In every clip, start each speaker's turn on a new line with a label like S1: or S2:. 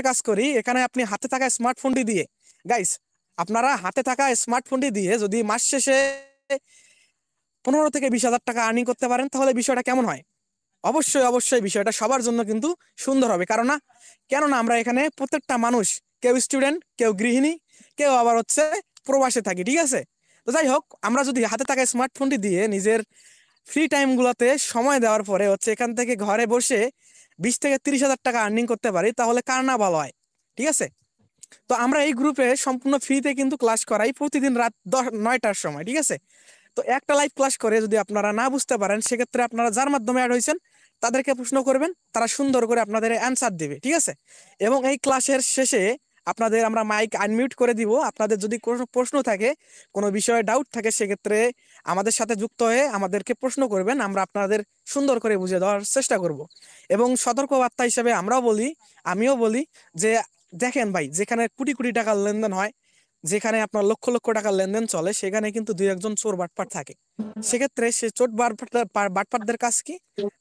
S1: সময় কাজ করি, এখানে আপনি হাতে থাকা স্মার্টফোনটি দিয়ে, গাইস আপনারা হাতে থাকা স্মার্টফোনটি দিয়ে যদি মাস শেষে 15 থেকে 20 হাজার টাকা আর্নিং করতে পারেন, তাহলে বিষয়টা কেমন হয়? অবশ্যই অবশ্যই বিষয়টা সবার জন্য কিন্তু সুন্দর হবে। কেননা আমরা এখানে প্রত্যেকটা মানুষ, কেউ স্টুডেন্ট, কেউ গৃহিণী, কেউ আবার হচ্ছে প্রবাসে থাকি, ঠিক আছে? তো যাই হোক, আমরা যদি হাতে থাকা স্মার্টফোনটি দিয়ে নিজের ফ্রি টাইম গুলোতে সময় দেওয়ার পরে হচ্ছে এখান থেকে ঘরে বসে 20 থেকে 30 হাজার টাকা আর্নিং করতে পারি, তাহলে কার না ভালো হয়? ঠিক আছে। তো আমরা এই গ্রুপে সম্পূর্ণ ফ্রিতে কিন্তু ক্লাস করাই প্রতিদিন রাত 9টার সময়, ঠিক আছে? তো একটা লাইভ ক্লাস করে যদি আপনারা না বুঝতে পারেন, সেক্ষেত্রে আপনারা যার মাধ্যমে অ্যাড হয়েছেন তাদেরকে প্রশ্ন করবেন, তারা সুন্দর করে আপনাদের অ্যান্সার দিবে, ঠিক আছে? এবং এই ক্লাসের শেষে আপনাদের আমরা মাইক আনমিউট করে দিব। আপনাদের যদি কোনো প্রশ্ন থাকে, কোনো বিষয়ে ডাউট থাকে, সেক্ষেত্রে আমাদের সাথে যুক্ত হয়ে আমাদেরকে প্রশ্ন করবেন, আমরা আপনাদের সুন্দর করে বুঝিয়ে দেওয়ার চেষ্টা করব। এবং সতর্কবার্তা হিসেবে আমিও বলি যে দেখেন ভাই, যেখানে কোটি কোটি টাকার লেনদেন হয়, যেখানে আপনার লক্ষ লক্ষ টাকার লেনদেন চলে, সেখানে কিন্তু দুই একজন চোর বাটপার থাকে। সেক্ষেত্রে সে চোর বাটপারদের কাজ কি?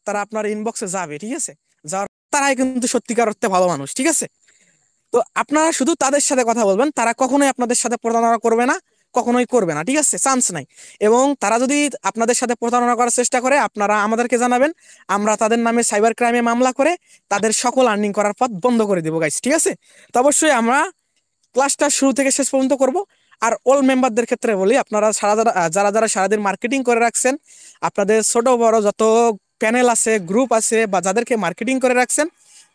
S1: তারা আপনার ইনবক্সে যাবে, ঠিক আছে? যাওয়ার তারাই কিন্তু সত্যিকার অর্থে ভালো মানুষ, ঠিক আছে? তো আপনারা শুধু তাদের সাথে কথা বলবেন, তারা কখনোই আপনাদের সাথে প্রতারণা করবে না, কখনোই করবে না, ঠিক আছে? চান্স নাই। এবং তারা যদি আপনাদের সাথে প্রতারণা করার চেষ্টা করে, আপনারা আমাদেরকে জানাবেন, আমরা তাদের নামে সাইবার ক্রাইমে মামলা করে তাদের সকল আর্নিং করার পথ বন্ধ করে দেবো গাইস, ঠিক আছে? তো অবশ্যই আমরা ক্লাসটা শুরু থেকে শেষ পর্যন্ত করব। আর অল মেম্বারদের ক্ষেত্রে বলি, আপনারা যারা যারা সারাদিন মার্কেটিং করে রাখছেন, আপনাদের ছোট বড় যত প্যানেল আছে, গ্রুপ আছে, বা যাদেরকে মার্কেটিং করে রাখছেন,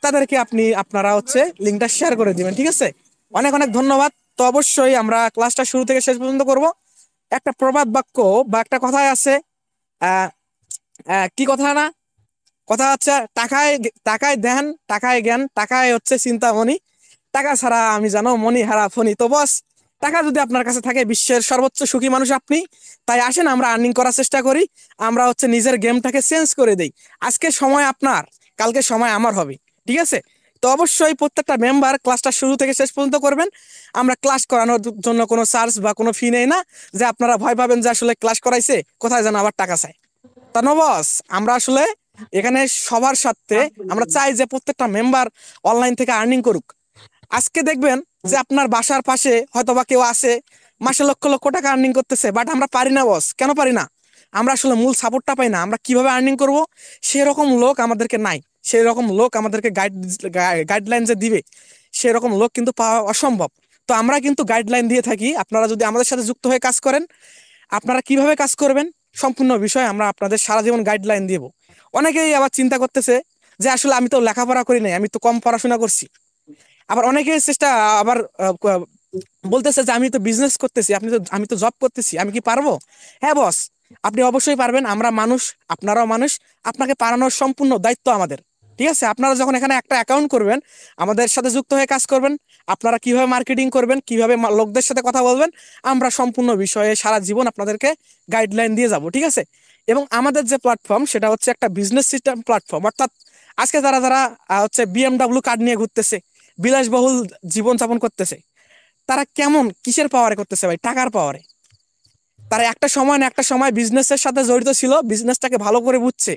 S1: তাদেরকে আপনারা হচ্ছে লিঙ্কটা শেয়ার করে দিবেন, ঠিক আছে? অনেক অনেক ধন্যবাদ। তো অবশ্যই আমরা ক্লাসটা শুরু থেকে শেষ পর্যন্ত করব। একটা প্রবাদ বাক্য বা একটা কথাই আছে, আহ কি কথা না, কথা হচ্ছে টাকায় টাকায় ধ্যান, টাকায় জ্ঞান, টাকায় হচ্ছে চিন্তামণি, টাকা ছাড়া আমি জানো মনি হারা ফনি। তো বস, টাকা যদি আপনার কাছে থাকে, বিশ্বের সর্বোচ্চ সুখী মানুষ আপনি। তাই আসেন আমরা আর্নিং করার চেষ্টা করি, আমরা হচ্ছে নিজের গেমটাকে চেঞ্জ করে দেই। আজকে সময় আপনার, কালকে সময় আমার হবে, ঠিক আছে? তো অবশ্যই প্রত্যেকটা মেম্বার ক্লাসটা শুরু থেকে শেষ পর্যন্ত করবেন। আমরা ক্লাস করানোর জন্য কোনো চার্জ বা কোনো ফি নেই না, যে আপনারা ভয় পাবেন যে আসলে ক্লাস করাইছে কোথায় যেন আবার টাকা চাই। তা না বস, আমরা আসলে এখানে সবার সাথে আমরা চাই যে প্রত্যেকটা মেম্বার অনলাইন থেকে আর্নিং করুক। আজকে দেখবেন যে আপনার বাসার পাশে হয়তো বা কেউ আছে, মাসে লক্ষ লক্ষ টাকা আর্নিং করতেছে, বাট আমরা পারি না বস। কেন পারি না? আমরা আসলে মূল সাপোর্টটা পাই না। আমরা কিভাবে আর্নিং করব সেরকম লোক আমাদেরকে নাই, সেই রকম লোক আমাদেরকে গাইডলাইন যে দিবে, সেরকম লোক কিন্তু পাওয়া অসম্ভব। তো আমরা কিন্তু গাইডলাইন দিয়ে থাকি। আপনারা যদি আমাদের সাথে যুক্ত হয়ে কাজ করেন, আপনারা কিভাবে কাজ করবেন সম্পূর্ণ বিষয় আমরা আপনাদের সারা জীবন গাইডলাইন দিব। অনেকেই আবার চিন্তা করতেছে যে আসলে আমি তো লেখাপড়া করি নাই, আমি তো কম পড়াশোনা করছি। আবার অনেকের চেষ্টা আবার বলতেছে যে আমি তো বিজনেস করতেছি, আমি তো জব করতেছি, আমি কি পারবো? হ্যাঁ বস, আপনি অবশ্যই পারবেন। আমরা মানুষ, আপনারাও মানুষ, আপনাকে পারানোর সম্পূর্ণ দায়িত্ব আমাদের, ঠিক আছে? আপনারা যখন এখানে একটা অ্যাকাউন্ট করবেন, আমাদের সাথে যুক্ত হয়ে কাজ করবেন, আপনারা কিভাবে মার্কেটিং করবেন, কিভাবে লোকদের সাথে কথা বলবেন, আমরা সম্পূর্ণ বিষয়ে সারা জীবন আপনাদেরকে গাইডলাইন দিয়ে যাব, ঠিক আছে? এবং আমাদের যে প্ল্যাটফর্ম, সেটা হচ্ছে একটা বিজনেস সিস্টেম প্ল্যাটফর্ম। অর্থাৎ আজকে যারা যারা হচ্ছে বিএমডাব্লিউ কার্ড নিয়ে ঘুরতেছে, বিলাসবহুল জীবন যাপন করতেছে, তারা কেমন কিসের পাওয়ারে করতেছে ভাই? টাকার পাওয়ারে। তারা একটা সময় না একটা সময় বিজনেসের সাথে জড়িত ছিল, বিজনেসটাকে ভালো করে বুঝছে,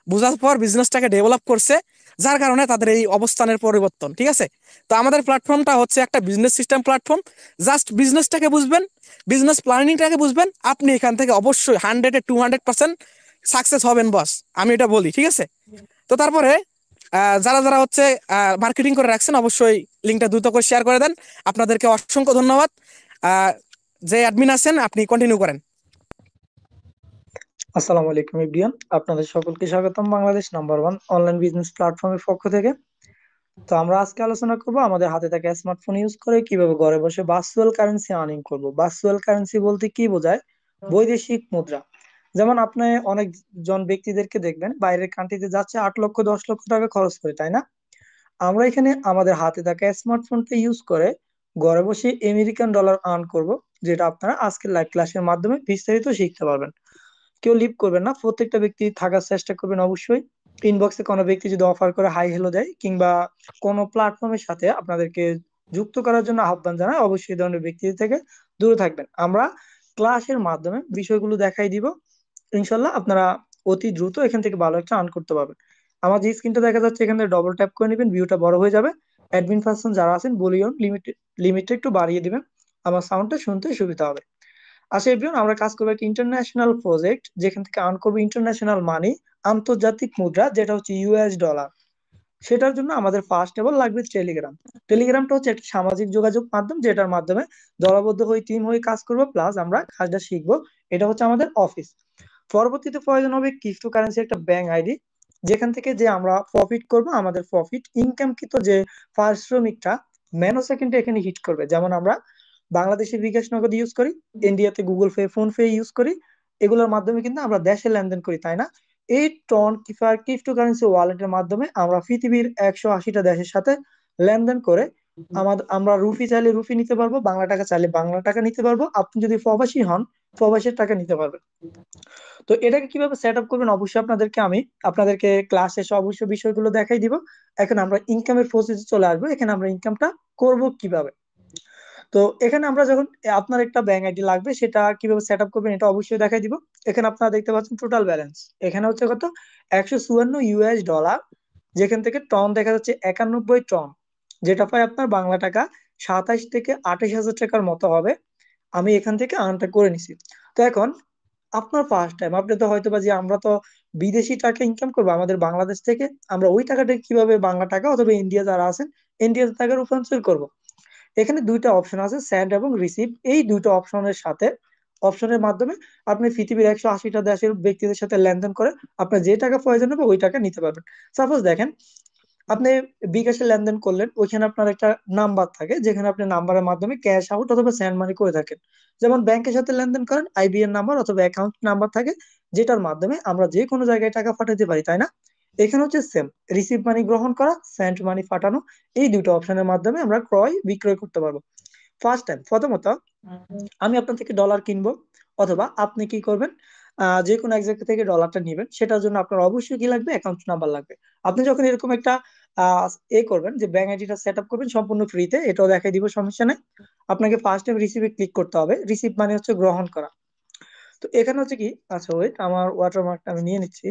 S1: বোঝার পর বিজনেসটাকে ডেভেলপ করছে, যার কারণে তাদের এই অবস্থানের পরিবর্তন, ঠিক আছে? তো আমাদের প্ল্যাটফর্মটা হচ্ছে একটা বিজনেস সিস্টেম প্ল্যাটফর্ম। জাস্ট বিজনেসটাকে বুঝবেন, বিজনেস প্ল্যানিংটাকে বুঝবেন, আপনি এখান থেকে অবশ্যই 100-200% সাকসেস হবেন বস, আমি এটা বলি, ঠিক আছে? তো তারপরে যারা যারা হচ্ছে মার্কেটিং করে রাখছেন, অবশ্যই লিঙ্কটা দ্রুত করে শেয়ার করে দেন। আপনাদেরকে অসংখ্য ধন্যবাদ। আহ, যে অ্যাডমিন আছেন, আপনি কন্টিনিউ করেন।
S2: আসসালামু আলাইকুম এভরিওয়ান, আপনাদের সকলকে স্বাগতম বাংলাদেশ নাম্বার 1 অনলাইন বিজনেস প্ল্যাটফর্মের পক্ষ থেকে। তো আমরা আজকে আলোচনা করব আমাদের হাতে থাকা স্মার্টফোন ইউজ করে কিভাবে ঘরে বসে ভার্চুয়াল কারেন্সি আর্নিং করব। ভার্চুয়াল কারেন্সি বলতে কি বোঝায়? বৈদেশিক মুদ্রা। যেমন আপনি অনেক জন ব্যক্তিদেরকে দেখবেন বাইরের কান্ট্রিতে যাচ্ছে 8 লক্ষ 10 লক্ষ টাকা খরচ করে, তাই না? আমরা এখানে আমাদের হাতে থাকা স্মার্টফোনটা ইউজ করে ঘরে বসে আমেরিকান ডলার আর্ন করব, যেটা আপনারা আজকের লাইভ ক্লাসের মাধ্যমে বিস্তারিত শিখতে পারবেন। কেউ লিভ করবেন না, প্রত্যেকটা ব্যক্তি থাকার চেষ্টা করবেন অবশ্যই। ইনবক্সে কোনো ব্যক্তি যদি অফার করে হাই হ্যালো দেয় কিংবা কোনো প্ল্যাটফর্মের সাথে আপনাদেরকে যুক্ত করার জন্য আহ্বান জানায়, অবশ্যই এই ধরনের ব্যক্তি থেকে দূরে থাকবেন। আমরা ক্লাসের মাধ্যমে বিষয়গুলো দেখাই দিব, ইনশাল্লাহ আপনারা অতি দ্রুত এখান থেকে ভালো একটা আর্ন করতে পারবেন। আমার যে স্ক্রিনটা দেখা যাচ্ছে, এখানে ডবল ট্যাপ করে নেবেন, ভিউটা বড় হয়ে যাবে। অ্যাডমিন পার্সন যারা আছেন ভলিউম লিমিটটা একটু বাড়িয়ে দিবেন, আমার সাউন্ডটা শুনতে সুবিধা হবে। আচ্ছা এভরিওয়ান, আমরা কাজ করবো একটা ইন্টারন্যাশনাল প্রজেক্ট, যেখান থেকে আর্ন করবো ইন্টারন্যাশনাল মানি, আন্তর্জাতিক মুদ্রা, যেটা হচ্ছে ইউএস ডলার। সেটার জন্য আমাদের ফার্স্ট অফ অল লাগবে টেলিগ্রাম। টেলিগ্রামটা হচ্ছে একটা সামাজিক যোগাযোগ মাধ্যম, যেটার মাধ্যমে দলবদ্ধ হয়ে টিম হয়ে কাজ করবো, প্লাস আমরা কাজটা শিখবো। এটা হচ্ছে আমাদের অফিস। পরবর্তীতে প্রয়োজন হবে ক্রিপ্টোকারেন্সি একটা ব্যাংক আইডি, যেখান থেকে যে আমরা প্রফিট করব, আমাদের প্রফিট ইনকামকৃত যে পারিশ্রমিকটা ন্যানো সেকেন্ডে এখানে হিট করবে। যেমন আমরা বাংলাদেশে বিকাশ নগদ ইউজ করি, ইন্ডিয়াতে Google pay, phone pay use করি, এগুলোর মাধ্যমে কিন্তু আমরা দেশে লেনদেন করি, তাই না? এই টন কিফার ক্রিপ্টোকারেন্সি ওয়ালেটের মাধ্যমে আমরা পৃথিবীর 180টা দেশের সাথে লেনদেন করে আমরা রুপি চাইলে রুপি নিতে পারবো, বাংলা টাকা চাইলে বাংলা টাকা নিতে পারবো, আপনি যদি প্রবাসী হন প্রবাসীর টাকা নিতে পারবেন। তো এটাকে কিভাবে সেট আপ করবেন অবশ্যই আপনাদেরকে ক্লাস শেষে অবশ্যই বিষয়গুলো দেখাই দিব। এখন আমরা ইনকামের প্রসেসে চলে আসবো, এখানে আমরা ইনকামটা করব কিভাবে। তো এখানে আমরা যখন আপনার একটা ব্যাংক আইডি লাগবে, সেটা কিভাবে সেট আপ করবেন এটা অবশ্যই দেখাই দিব। এখানে আপনারা দেখতে পাচ্ছেন টোটাল ব্যালেন্স, এখানে হচ্ছে কত, 154 ইউএস ডলার, যেখান থেকে টন দেখা যাচ্ছে 91 টন, যেটা পায় আপনার বাংলা টাকা 27 থেকে 28 হাজার টাকার মতো হবে। আমি এখান থেকে আর্নটা করে নিছি। তো এখন আপনার ফার্স্ট টাইম, আপনি তো হয়তো বা যে আমরা তো বিদেশি টাকা ইনকাম করবো আমাদের বাংলাদেশ থেকে, আমরা ওই টাকাটা কিভাবে বাংলা টাকা অথবা ইন্ডিয়া যারা আছেন ইন্ডিয়ার টাকা রূপান্তর করব। এখানে দুইটা অপশন আছে, সেন্ড এবং রিসিভ। এই দুইটা অপশনের সাথে অপশনের মাধ্যমে আপনি পৃথিবীর 180টা দেশের ব্যক্তিদের সাথে লেনদেন করে আপনার যে টাকা প্রয়োজন হবে ওই টাকা নিতে পারবেন। সাপোজ দেখেন, আপনি বিকাশে লেনদেন করলেন, ওইখানে আপনার একটা নাম্বার থাকে, যেখানে আপনি নাম্বারের মাধ্যমে ক্যাশ আউট অথবা সেন্ড মানি করে থাকেন। যেমন ব্যাংকের সাথে লেনদেন করেন, আইবিএন নাম্বার অথবা অ্যাকাউন্ট নাম্বার থাকে, যেটার মাধ্যমে আমরা যে কোনো জায়গায় টাকা পাঠাতে পারি, তাই না? এখানে হচ্ছে সেম, রিসিভ মানি গ্রহণ করা, সেন্ড মানি পাঠানো, এই দুটো অপশনের মাধ্যমে আমরা ক্রয় বিক্রয় করতে পারবো। ফার্স্ট টাইম প্রথমত আমি আপনার থেকে ডলার কিনবো, অথবা আপনি কি করবেন, যে কোনো এক জায়গা থেকে ডলারটা নিবেন, সেটার জন্য আপনার অবশ্যই কি লাগবে, অ্যাকাউন্ট নাম্বার লাগবে। আপনি যখন এরকম একটা আহ করবেন, যে ব্যাংক আইডিটা সেট আপ করবেন সম্পূর্ণ ফ্রিতে, এটাও দেখাই দিব, সমস্যা নেই। আপনাকে ফার্স্ট টাইম রিসিভে ক্লিক করতে হবে, রিসিভ মানে হচ্ছে গ্রহণ করা। তো এখানে হচ্ছে কি, আচ্ছা ওয়েট, আমার ওয়াটারমার্কটা আমি নিয়ে নিচ্ছি।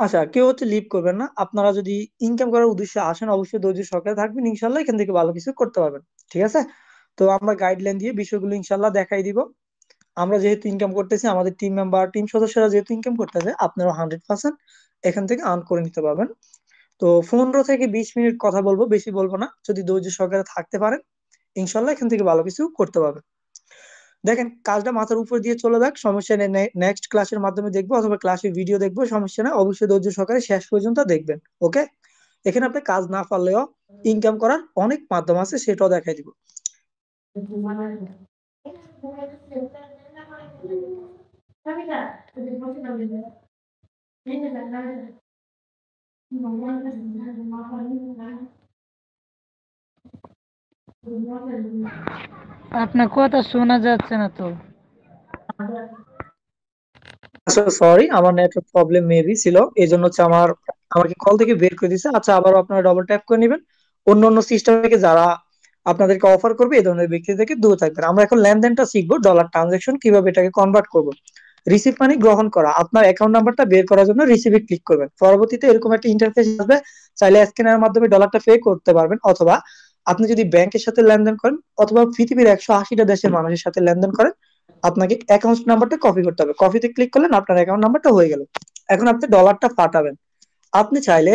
S2: আচ্ছা, কেউ হচ্ছে লিভ করবেন না, আপনারা যদি ইনকাম করার উদ্দেশ্যে আসেন অবশ্যই ধৈর্য সহকারে থাকবেন, ইনশাল্লাহ এখান থেকে ভালো কিছু করতে পারবেন। ঠিক আছে? তো আমরা গাইডলাইন দিয়ে বিষয়গুলো ইনশাল্লাহ দেখাই দিব। আমরা যেহেতু ইনকাম করতেছি, আমাদের টিম সদস্যরা যেহেতু ইনকাম করতেছে, আপনারা 100% এখান থেকে আর্ন করে নিতে পারবেন। তো 15 থেকে 20 মিনিট কথা বলবো, বেশি বলবো না, যদি ধৈর্য সহকারে থাকতে পারেন ইনশাল্লাহ এখান থেকে ভালো কিছু করতে পারবেন। দেখেন, কাজটা মাথার উপর দিয়ে চলে যাক, সমস্যা নেই, নেক্সট ক্লাসের মাধ্যমে দেখবো অথবা ক্লাসে ভিডিও দেখবো, সমস্যা নেই, অবশ্যই ধৈর্য সহকারে শেষ পর্যন্ত দেখবেন। ওকে? এখানে আপনি কাজ না পারলেও ইনকাম করার অনেক মাধ্যম আছে, সেটাও দেখাই দিব।
S3: আপনার কথা শোনা যাচ্ছে না তো।
S2: আচ্ছা সরি, আমার নেটওয়ার্ক প্রবলেম মেবি ছিল, এই জন্য হচ্ছে আমাকে কল থেকে বের করে দিছে। আচ্ছা, আবারও আপনারা ডবল ট্যাপ করে নেবেন। অন্য অন্য সিস্টেম থেকে যারা আপনাদেরকে অফার করবে এই ধরনের ব্যক্তি থেকে দূরে থাকবেন। আমরা এখন লেনদেনটা শিখবো, ডলার ট্রানজাকশন কিভাবে এটাকে কনভার্ট করব। রিসিভ মানে গ্রহণ করা, আপনার অ্যাকাউন্ট নাম্বারটা বের করার জন্য রিসিভে ক্লিক করবেন, পরবর্তীতে এরকম একটা ইন্টারফেস আসবে, চাইলে স্ক্যানারের মাধ্যমে ডলারটা পে করতে পারবেন, অথবা আপনি যদি ব্যাংকের সাথে লেনদেন করেন অথবা পৃথিবীর 180টা দেশের মানুষের সাথে লেনদেন করেন, আপনাকে অ্যাকাউন্ট নাম্বারটা কপি করতে হবে, কপিতে ক্লিক করলেন আপনার অ্যাকাউন্ট নাম্বারটা হয়ে গেল। এখন আপনি ডলারটা পাঠাবেন, আপনি চাইলে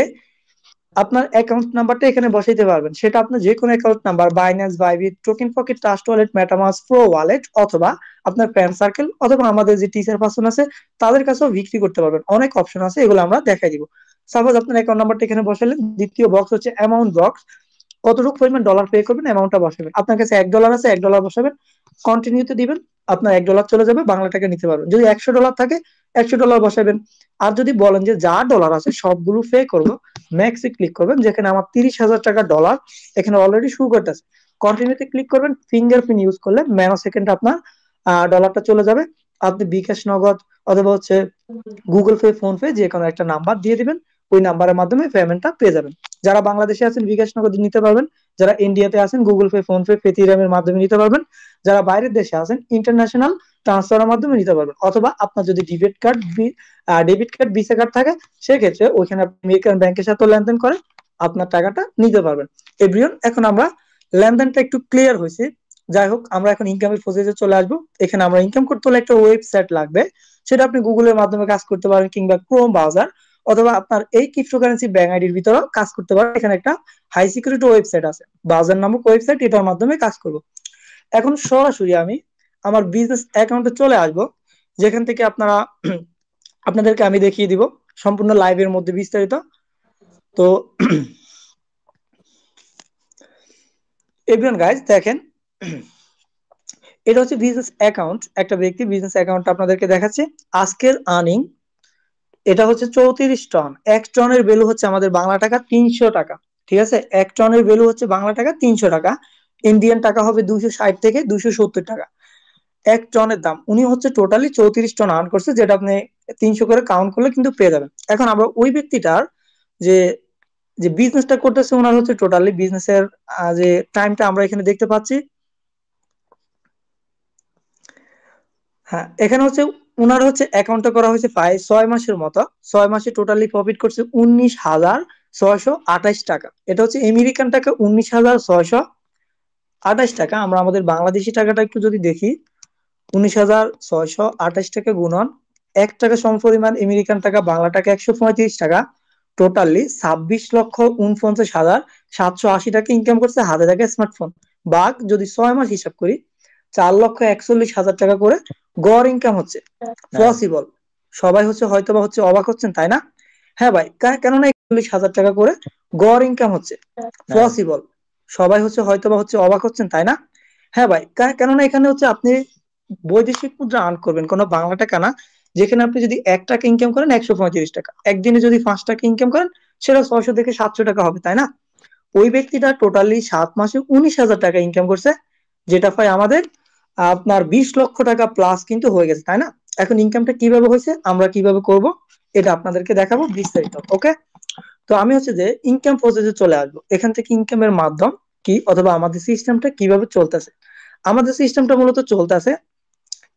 S2: আপনার অ্যাকাউন্ট নাম্বারটা এখানে বসাইতে পারবেন, সেটা আপনার যে কোনো account number, Binance, Bybit, token pocket, trust wallet, MetaMask, pro wallet, অথবা আপনার ফ্রেন্ড সার্কেল, অথবা আমাদের যে টিচার পার্সন আছে তাদের কাছেও বিক্রি করতে পারবেন। অনেক অপশন আছে, এগুলো আমরা দেখাই দিব। সাপোজ আপনার অ্যাকাউন্ট নাম্বারটা এখানে বসালেন, দ্বিতীয় বক্স হচ্ছে অ্যামাউন্ট বক্স, কতটুকু পরিমাণ ডলার পে করবেন অ্যামাউন্টটা বসাবেন। আপনার কাছে $1 আছে, $1 বসাবেন, কন্টিনিউতে দিবেন, আপনার $1 চলে যাবে, বাংলা টাকা নিতে পারবেন। যদি $100 থাকে, $100 বসাবেন। আর যদি বলেন যে যা ডলার আছে সবগুলো পে করবো, ম্যাক্সে ক্লিক করবেন, যেখানে আমার 30,000 টাকা ডলার এখানে অলরেডি শুরু করতেছে, কন্টিনিউতে ক্লিক করবেন। ফিঙ্গারপ্রিন্ট ইউজ করলে ন্যানো সেকেন্ড আপনার ডলারটা চলে যাবে। আপনি বিকাশ নগদ অথবা হচ্ছে গুগল পে, ফোন পে, যে কোনো একটা নাম্বার দিয়ে দিবেন, ওই নাম্বারের মাধ্যমে পেমেন্টটা পেয়ে যাবেন। যারা বাংলাদেশে আছেন বিকাশ নগদ নিতে পারবেন, যারা ইন্ডিয়াতে আছেন Google pay, phone pay, Paytm এর মাধ্যমে নিতে পারবেন, যারা বাইরের দেশে আছেন ইন্টারন্যাশনাল ট্রান্সফারের মাধ্যমে নিতে পারবেন, অথবা আপনার যদি ডেবিট কার্ড ভিসা কার্ড থাকে, সেক্ষেত্রে ওইখানে আপনি আমেরিকান ব্যাংকের সাথে লেনদেন করে আপনার টাকাটা নিতে পারবেন। এভরিওয়ান, এখন আমরা লেনদেনটা একটু ক্লিয়ার হয়েছে। যাই হোক, আমরা এখন ইনকামের প্রসেসে চলে আসবো। এখানে আমরা ইনকাম করতে হলে একটা ওয়েবসাইট লাগবে, সেটা আপনি গুগলের মাধ্যমে কাজ করতে পারেন কিংবা ক্রোম ব্রাউজার, অথবা আপনার এই ক্রিপ্টোকারেন্সি ব্যাংক আইডির ভিতরেও কাজ করতে পারেন। এখানে একটা হাই সিকিউরিটি ওয়েবসাইট আছে, ব্রাউজার নামক ওয়েবসাইট, এটার মাধ্যমে কাজ করব। এখন সরাসরি আমি আমার বিজনেস অ্যাকাউন্টে চলে আসব, যেখান থেকে আপনাদেরকে আমি দেখিয়ে দিব সম্পূর্ণ লাইভের মধ্যে বিস্তারিত। তো এভরিওয়ান গাইজ, দেখেন এটা হচ্ছে বিজনেস অ্যাকাউন্ট, একটা ব্যক্তি বিজনেস অ্যাকাউন্ট আপনাদেরকে দেখাচ্ছে। আজকের আর্নিং এটা হচ্ছে 34 টন। 1 টনের ভ্যালু হচ্ছে আমাদের বাংলা টাকা 300 টাকা। ঠিক আছে, 1 টনের ভ্যালু হচ্ছে বাংলা টাকা 300 টাকা। ইন্ডিয়ান টাকা হবে 260 থেকে 270 টাকা 1 টনের দাম। উনি হচ্ছে টোটালি 34 টন আর্ন করছে, যেটা আপনি 300 করে কাউন্ট করলে কিন্তু পেয়ে যাবেন। এখন আমরা ওই ব্যক্তিটার যে যে বিজনেসটা করতেছে, ওনার হচ্ছে টোটালি বিজনেসের যে টাইমটা আমরা এখানে দেখতে পাচ্ছি। হ্যাঁ, এখানে হচ্ছে উনার হচ্ছে অ্যাকাউন্টটা করা হয়েছে প্রায় 6 মাসের মতো। 6 মাসে টোটালি প্রফিট করছে 19,628 টাকা। এটা হচ্ছে আমেরিকান টাকা 19,628 টাকা। আমরা আমাদের বাংলাদেশি টাকাটা একটু যদি দেখি, 19,628 টাকা গুণন 1 টাকা সমপরিমাণ আমেরিকান টাকা, বাংলা টাকা 135 টাকা, টোটালি 26,49,780 টাকা ইনকাম করছে হাতে থাকা স্মার্টফোন। বাঘ যদি 6 মাস হিসাব করি, 4,41,000 টাকা করে গড় ইনকাম হচ্ছে। পসিবল, সবাই হয়তো বা অবাক হচ্ছেন, তাই না? হ্যাঁ ভাই, কেননা 41,000 টাকা করে গড় ইনকাম হচ্ছে। পসিবল, সবাই হয়তো বা অবাক হচ্ছেন, তাই না? হ্যাঁ ভাই, কেননা এখানে আপনি বৈদেশিক মুদ্রা আর্ন করবেন, কোনো বাংলা টাকা না। যেখানে আপনি যদি 1 টাকা ইনকাম করেন 135 টাকা, একদিনে যদি 5 টাকা ইনকাম করেন সেটা 600 থেকে 700 টাকা হবে, তাই না? ওই ব্যক্তিটা টোটালি 7 মাসে 19,000 টাকা ইনকাম করছে, যেটা পাই আমাদের আপনার 20 লক্ষ টাকা প্লাস কিন্তু হয়ে গেছে, তাই না? এখন ইনকামটা কিভাবে হয়েছে, আমরা কিভাবে করব, এটা আপনাদেরকে দেখাবো বিস্তারিত। ওকে, তো আমি যে ইনকাম প্রসেসে চলে আসবো। এখান থেকে ইনকামের মাধ্যম কি, অথবা আমাদের সিস্টেমটা কিভাবে চলতেছে। আমাদের সিস্টেমটা মূলত চলতেছে,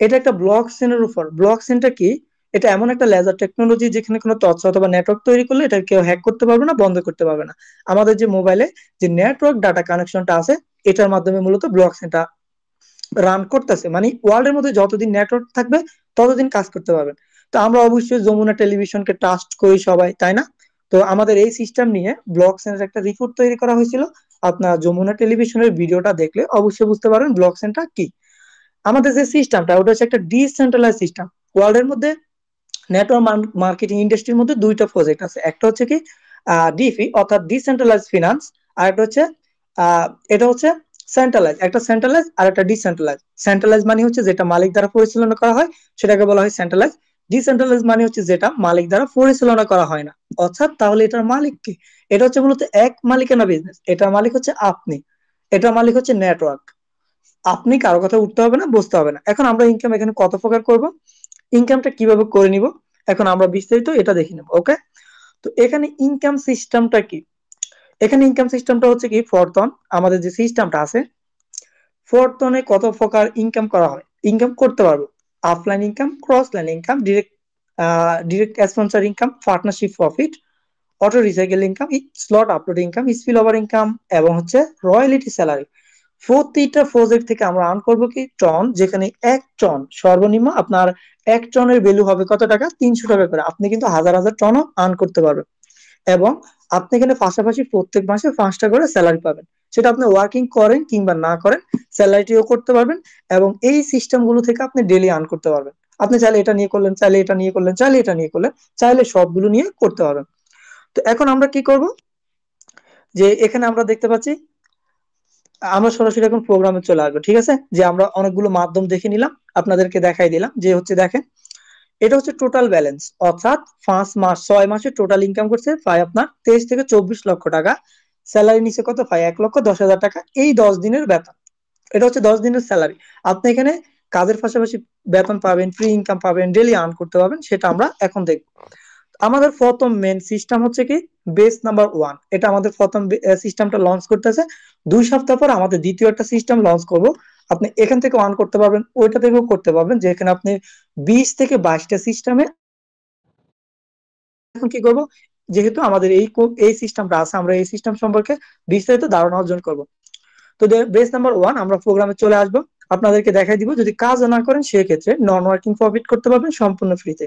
S2: এটা একটা ব্লক চেনের উপর। ব্লক চেনটা কি? এটা এমন একটা লেজার টেকনোলজি, যেখানে কোনো তথ্য অথবা নেটওয়ার্ক তৈরি করলে এটা কেউ হ্যাক করতে পারবে না, বন্ধ করতে পারবে না। আমাদের যে মোবাইলে যে নেটওয়ার্ক ডাটা কানেকশনটা আছে, এটার মাধ্যমে মূলত ব্লক চেনটা রান করতেছে। মানে ওয়ার্ল্ডের মধ্যে যতদিন নেটওয়ার্ক থাকবে ততদিন কাজ করতে পারবেন। তো আমরা অবশ্যই যমুনা টেলিভিশনকে ট্রাস্ট করি সবাই, তাই না? তো আমাদের এই সিস্টেম নিয়ে ব্লক চেনের একটা রিপোর্ট তৈরি করা হয়েছিল। আপনার যমুনা টেলিভিশনের ভিডিওটা দেখলে অবশ্যই বুঝতে পারবেন ব্লক চেনটা কি। আমাদের যে সিস্টেমটা, ওটা হচ্ছে একটা ডিসেন্ট্রালাইজ সিস্টেম। ওয়ার্ল্ডের মধ্যে নেটওয়ার্ক মার্কেটিং ইন্ডাস্ট্রির মধ্যে দুইটা প্রজেক্ট আছে। একটা হচ্ছে কি ডিফি, অর্থাৎ ডিসেন্ট্রালাইজ ফিনান্স, আর একটা হচ্ছে এটা হচ্ছে সেন্ট্রালাইজ। একটা সেন্ট্রালাইজ আর একটা ডিসেন্ট্রালাইজ। সেন্ট্রালাইজ মানে হচ্ছে যেটা মালিক দ্বারা পরিচালনা করা হয়, সেটাকে বলা হয় সেন্ট্রালাইজ। ডিসেন্ট্রালাইজ মানে হচ্ছে যেটা মালিক দ্বারা পরিচালনা করা হয় না। অর্থাৎ তাহলে এটার মালিক কি? এটা হচ্ছে মূলত এক মালিকানা বিজনেস। এটার মালিক হচ্ছে আপনি, এটার মালিক হচ্ছে নেটওয়ার্ক। আপনি কারো কথা উঠতে হবে না, বসতে হবে না। এখন আমরা ইনকাম এখানে কত প্রকার করব, ইনকামটা কিভাবে করে নিব, এখন আমরা বিস্তারিত এটা দেখে নেব। ওকে, তো এখানে ইনকাম সিস্টেমটা কি? এখানে ইনকাম সিস্টেমটা হচ্ছে কি, ফরতন আমাদের যে সিস্টেমটা আছে, ফরতনে কত প্রকার ইনকাম করা হয়, ইনকাম করতে পারবো। Offline income, cross line income, direct sponsor income, partnership profit, auto recycle income, slot upload income, spill over income, এবং রয়্যালিটি স্যালারি। প্রতিটা প্রজেক্ট থেকে আমরা আর্ন করবো কি টন, যেখানে 1 টন সর্বনিম্ন আপনার 1 টনের ভ্যালু হবে কত টাকা, 300 টাকা করে। আপনি কিন্তু হাজার হাজার টনও আর্ন করতে পারবেন। এবং আপনি এখানে পাশাপাশি প্রত্যেক মাসে 5টা করে স্যালারি পাবেন। সেটা আপনি ওয়ার্কিং করেন কিংবা না করেন, স্যালারিটিও করতে পারবেন। এবং এই সিস্টেম গুলো থেকে আপনি ডেলি আর্ন করতে পারবেন। আপনি চাইলে এটা নিয়ে করলেন, চাইলে এটা নিয়ে করলেন, চাইলে এটা নিয়ে করলেন, চাইলে সবগুলো নিয়ে করতে পারবেন। তো এখন আমরা কি করব, যে এখানে আমরা দেখতে পাচ্ছি, আমরা সরাসরি এখন প্রোগ্রামে চলে আসবো। ঠিক আছে, যে আমরা অনেকগুলো মাধ্যম দেখে নিলাম, আপনাদেরকে দেখাই দিলাম যে দেখেন, এটা হচ্ছে টোটাল ব্যালেন্স। অর্থাৎ 6 মাসে টোটাল ইনকাম করছে প্রায় আপনার 23 থেকে 24 লক্ষ টাকা। স্যালারি নিচে কত পায়, 1,10,000 টাকা। এই 10 দিনের বেতন, এটা হচ্ছে 10 দিনের স্যালারি। আপনি এখানে কাজের পাশাপাশি বেতন পাবেন, ফ্রি ইনকাম পাবেন, ডেলি আর্ন করতে পারবেন, সেটা আমরা এখন দেখব। আমাদের প্রথম মেন সিস্টেম হচ্ছে কি বেস নাম্বার 1। এটা আমাদের প্রথম সিস্টেমটা লঞ্চ করতেছে। 2 সপ্তাহ পর আমাদের দ্বিতীয় একটা সিস্টেম লঞ্চ করব। আপনি এখান থেকে অন করতে পারবেন, ওইটা থেকেও করতে পারবেন, যেখানে আপনি 20 থেকে 22টা সিস্টেমে এখন কি করব, যেহেতু আমাদের এই সিস্টেমটা আছে, আমরা এই সিস্টেম সম্পর্কে বিস্তারিত ধারণা অর্জন করব। তো বেস নাম্বার 1 আমরা প্রোগ্রামে চলে আসবো, আপনাদেরকে দেখাই দিব যদি কাজ না করেন সেক্ষেত্রে নন ওয়ার্কিং প্রফিট করতে পারবেন সম্পূর্ণ ফ্রিতে,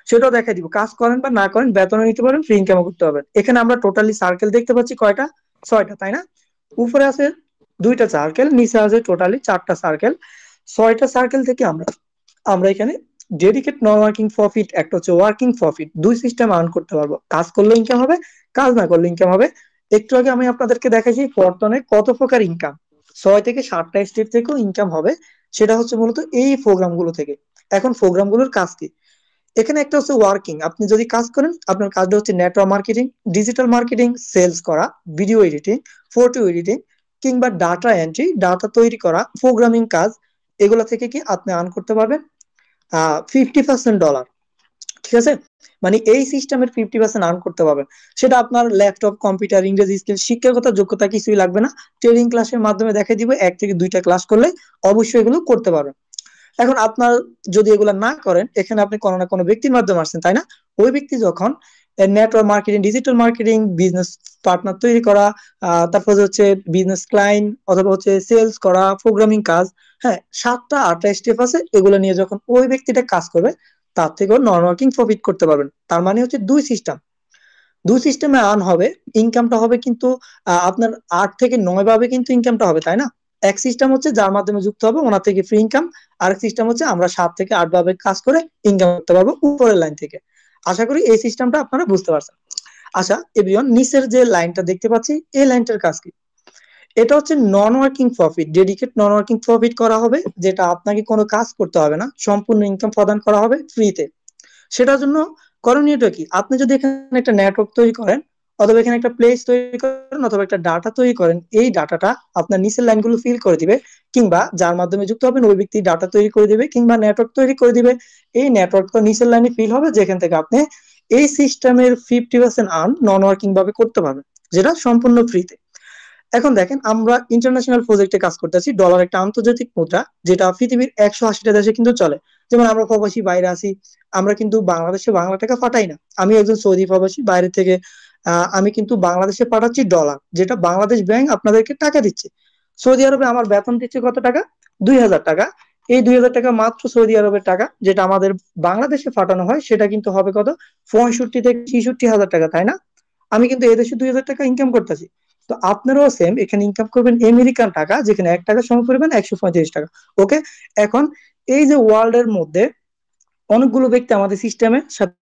S2: সেটাও দেখাই দিব। কাজ করেন বা না করেন বেতনও নিতে পারবেন, ফ্রি ইনকামও করতে পারবেন। এখানে আমরা টোটালি সার্কেল দেখতে পাচ্ছি কয়টা, 6টা, তাই না? উপরে আছে 2টা সার্কেল, নিচে আছে টোটালি 4টা সার্কেল। 6টা সার্কেল থেকে আমরা আমরা এখানে ডেডিকেট নন ওয়ার্কিং প্রফিট, একটা হচ্ছে ওয়ার্কিং প্রফিট, দুই সিস্টেম আর্ন করতে পারবো। কাজ করলে ইনকাম হবে, কাজ না করলে ইনকাম হবে। একটু আগে আমি আপনাদেরকে দেখাইছি বর্তমানে কত প্রকার ইনকাম, 6 থেকে 7টা স্টেপ থেকেও ইনকাম হবে, সেটা হচ্ছে মূলত এই প্রোগ্রামগুলো থেকে। এখন প্রোগ্রামগুলোর কাজ কি? এখানে একটা হচ্ছে ওয়ার্কিং, আপনি যদি কাজ করেন আপনার কাজটা হচ্ছে network marketing, digital marketing, sales করা, ভিডিও এডিটিং, ফটো এডিটিং, কিংবা ডাটা এন্ট্রি, ডাটা তৈরি করা, প্রোগ্রামিং কাজ, এগুলো থেকে কি আপনি আর্ন করতে পারবেন $50,000। ঠিক আছে, মানে এই সিস্টেমের 50% আর্ন করতে পারবেন। সেটা আপনার ল্যাপটপ, কম্পিউটার, ইংরেজি স্কিল, শিক্ষাগত যোগ্যতা কিছুই লাগবে না। ট্রেনিং ক্লাসের মাধ্যমে দেখাই দিব, 1 থেকে 2টা ক্লাস করলে অবশ্যই এগুলো করতে পারবেন। এখন আপনার যদি এগুলো না করেন, এখানে আপনি কোনো না কোনো ব্যক্তির মাধ্যমে আসছেন, তাই না? ওই ব্যক্তি যখন network marketing, digital marketing, business partner তৈরি করা, তারপর হচ্ছে বিজনেস ক্লায়েন্ট অথবা হচ্ছে সেলস করা, প্রোগ্রামিং কাজ, হ্যাঁ 7টা 8টা স্টেপ আছে, এগুলো নিয়ে যখন ওই ব্যক্তিটা কাজ করবে তার থেকেও নন ওয়ার্কিং প্রফিট করতে পারবেন। তার মানে হচ্ছে দুই সিস্টেমে আর্ন হবে, ইনকামটা হবে কিন্তু আপনার 8 থেকে 9 ভাবে কিন্তু ইনকামটা হবে, তাই না? এক সিস্টেম হচ্ছে যার মাধ্যমে যুক্ত হবে ওনার থেকে ফ্রি ইনকাম, আরেক সিস্টেম হচ্ছে আমরা 7 থেকে 8 ভাবে কাজ করে ইনকাম করতে পারবো উপরের লাইন থেকে। আশা করি এই সিস্টেমটা আপনারা বুঝতে পারছেন। আচ্ছা এভরিওয়ান, নিচের যে লাইনটা দেখতে পাচ্ছি এই লাইনটার কাজ কি? এটা হচ্ছে নন ওয়ার্কিং প্রফিট, ডেডিকেট নন ওয়ার্কিং প্রফিট করা হবে, যেটা আপনাকে কোনো কাজ করতে হবে না, সম্পূর্ণ ইনকাম প্রদান করা হবে ফ্রিতে। সেটার জন্য করণীয়টা কি? আপনি যদি এখানে একটা নেটওয়ার্ক তৈরি করেন, অথবা এখানে একটা প্লেস তৈরি করেন, অথবা একটা ডাটা তৈরি করেন, এই ডাটাটা আপনার নিচের লাইনগুলো ফিল করে দিবে, কিংবা যার মাধ্যমে যুক্ত হবেন ওই ব্যক্তি ডাটা তৈরি করে দিবে কিংবা নেটওয়ার্ক তৈরি করে দিবে। এই নেটওয়ার্কটা নিচের লাইনে ফিল হবে, যেখান থেকে আপনি এই সিস্টেমের 50% আর্ন নন ওয়ার্কিং ভাবে করতে পারবেন, যেটা সম্পূর্ণ ফ্রিতে। এখন দেখেন আমরা ইন্টারন্যাশনাল প্রজেক্টে কাজ করতেছি, ডলার একটা আন্তর্জাতিক মুদ্রা, যেটা পৃথিবীর 180টা দেশে কিন্তু চলে। যেমন আমরা প্রবাসী বাইরে আছি, আমরা কিন্তু বাংলাদেশে বাংলা টাকা পাঠাই না। আমি একজন সৌদি প্রবাসী বাইরে থেকে, আমি কিন্তু বাংলাদেশে পাঠাচ্ছি ডলার, যেটা বাংলাদেশ ব্যাংক আপনাদেরকে টাকা দিচ্ছে। সৌদি আরবে আমার বেতন দিচ্ছে কত টাকা? 2,000 টাকা। এই 2,000 টাকা মাত্র সৌদি আরবের টাকা, যেটা আমাদের বাংলাদেশে পাঠানো হয় সেটা কিন্তু হবে কত? 65 থেকে 66 হাজার টাকা, তাই না? আমি কিন্তু এদেশে 2,000 টাকা ইনকাম করতেছি। তো আপনারাও সেম এখানে ইনকাম করবেন আমেরিকান টাকা, যেখানে 1 টাকার সমপরিমাণ 135 টাকা। ওকে, এখন এই যে ওয়ার্ল্ড এর মধ্যে অনেকগুলো ব্যক্তি আমাদের সিস্টেমের সাথে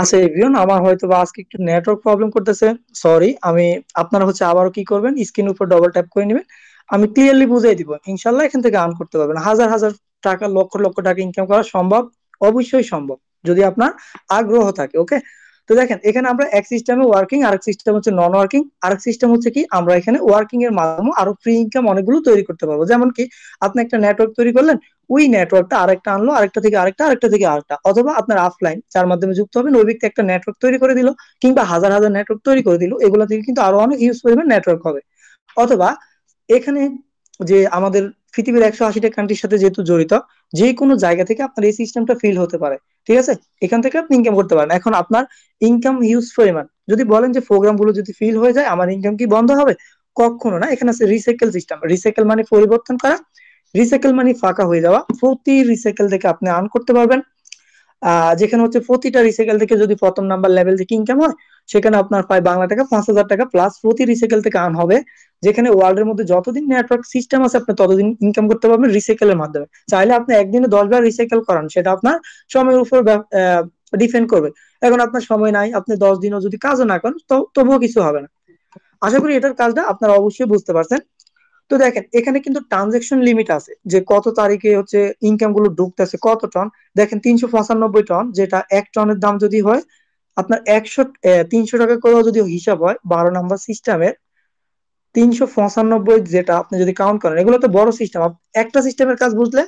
S2: আছে। এভিয়ন আমার হয়তো বা আজকে একটু নেটওয়ার্ক প্রবলেম করতেছে, সরি। আমি আপনারা হচ্ছে আবারও কি করবেন, স্ক্রিনের উপর ডবল ট্যাপ করে নেবেন, আমি ক্লিয়ারলি বুঝাই দিব। ইনশাল্লাহ এখান থেকে আর্ন করতে পারবেন হাজার হাজার টাকা, লক্ষ লক্ষ টাকা ইনকাম করা সম্ভব, অবশ্যই সম্ভব, যদি আপনার আগ্রহ থাকে। ওকে, তো দেখেন এখানে আমরা এক সিস্টেমে ওয়ার্কিং, আরেক সিস্টেম হচ্ছে নন ওয়ার্কিং, আরেক সিস্টেম হচ্ছে কি আমরা এখানে ওয়ার্কিং এর মাধ্যমে আরো ফ্রি ইনকাম অনেকগুলো তৈরি করতে পারবো। যেমন কি আপনি একটা নেটওয়ার্ক তৈরি করলেন, ওই নেটওয়ার্কটা আরেকটা আনলো, আরেকটা থেকে আরেকটা, আরেকটা থেকে আরেকটা, অথবা আপনার অফলাইন যার মাধ্যমে যুক্ত হবেন ওই ব্যক্তি একটা নেটওয়ার্ক তৈরি করে দিল, কিংবা হাজার হাজার নেটওয়ার্ক তৈরি করে দিল, এগুলো থেকে কিন্তু আরো অনেক ইউজ পরিমাণ নেটওয়ার্ক হবে। অথবা এখানে যে আমাদের পৃথিবীর 180টা কান্ট্রির সাথে যেহেতু জড়িত, যে কোনো জায়গা থেকে আপনার এই সিস্টেমটা ফিল হতে পারে। ঠিক আছে, এখান থেকে আপনি ইনকাম করতে পারেন। এখন আপনার ইনকাম হিউজ পরিমাণ, যদি বলেন যে প্রোগ্রাম গুলো যদি ফিল হয়ে যায় আমার ইনকাম কি বন্ধ হবে? কখনো না। এখানে আছে রিসাইকেল সিস্টেম, রিসাইকেল মানে পরিবর্তন করা, রিসাইকেল মানে ফাঁকা হয়ে যাওয়া। প্রতি রিসাইকেল থেকে আপনি আর্ন করতে পারবেন। যেখানে হচ্ছে প্রতিটা রিসাইকেল থেকে যদি প্রথম নাম্বার লেভেল থেকে ইনকাম হয়, সেখানে আপনার প্রায় বাংলা টাকা 5,000 টাকা প্লাস প্রতি রিসাইকেল থেকে আর্ন হবে। যেখানে ওয়ার্ল্ডের মধ্যে যতদিন নেটওয়ার্ক সিস্টেম আছে আপনি ততদিন ইনকাম করতে পারবেন রিসাইকেলের মাধ্যমে। চাইলে আপনি একদিনে 10 বার রিসাইকেল করান, সেটা আপনার সময়ের উপর ডিপেন্ড করবে। এখন আপনার সময় নাই, আপনি 10 দিনও যদি কাজও না করেন তো তবুও কিছু হবে না। আশা করি এটার কাজটা আপনারা অবশ্যই বুঝতে পারছেন। তো দেখেন এখানে কিন্তু ট্রানজেকশন লিমিট আছে, যে কত তারিখে হচ্ছে ইনকাম গুলো ঢুকতেছে, কত টন। দেখেন 395 টন, যেটা 1 টনের দাম যদি হয় আপনার 300 টাকা করেও যদি হিসাব হয় 12 নাম্বার সিস্টেমের, 395 যেটা আপনি যদি কাউন্ট করেন, এগুলো তো বড় সিস্টেম। একটা সিস্টেমের কাজ বুঝলে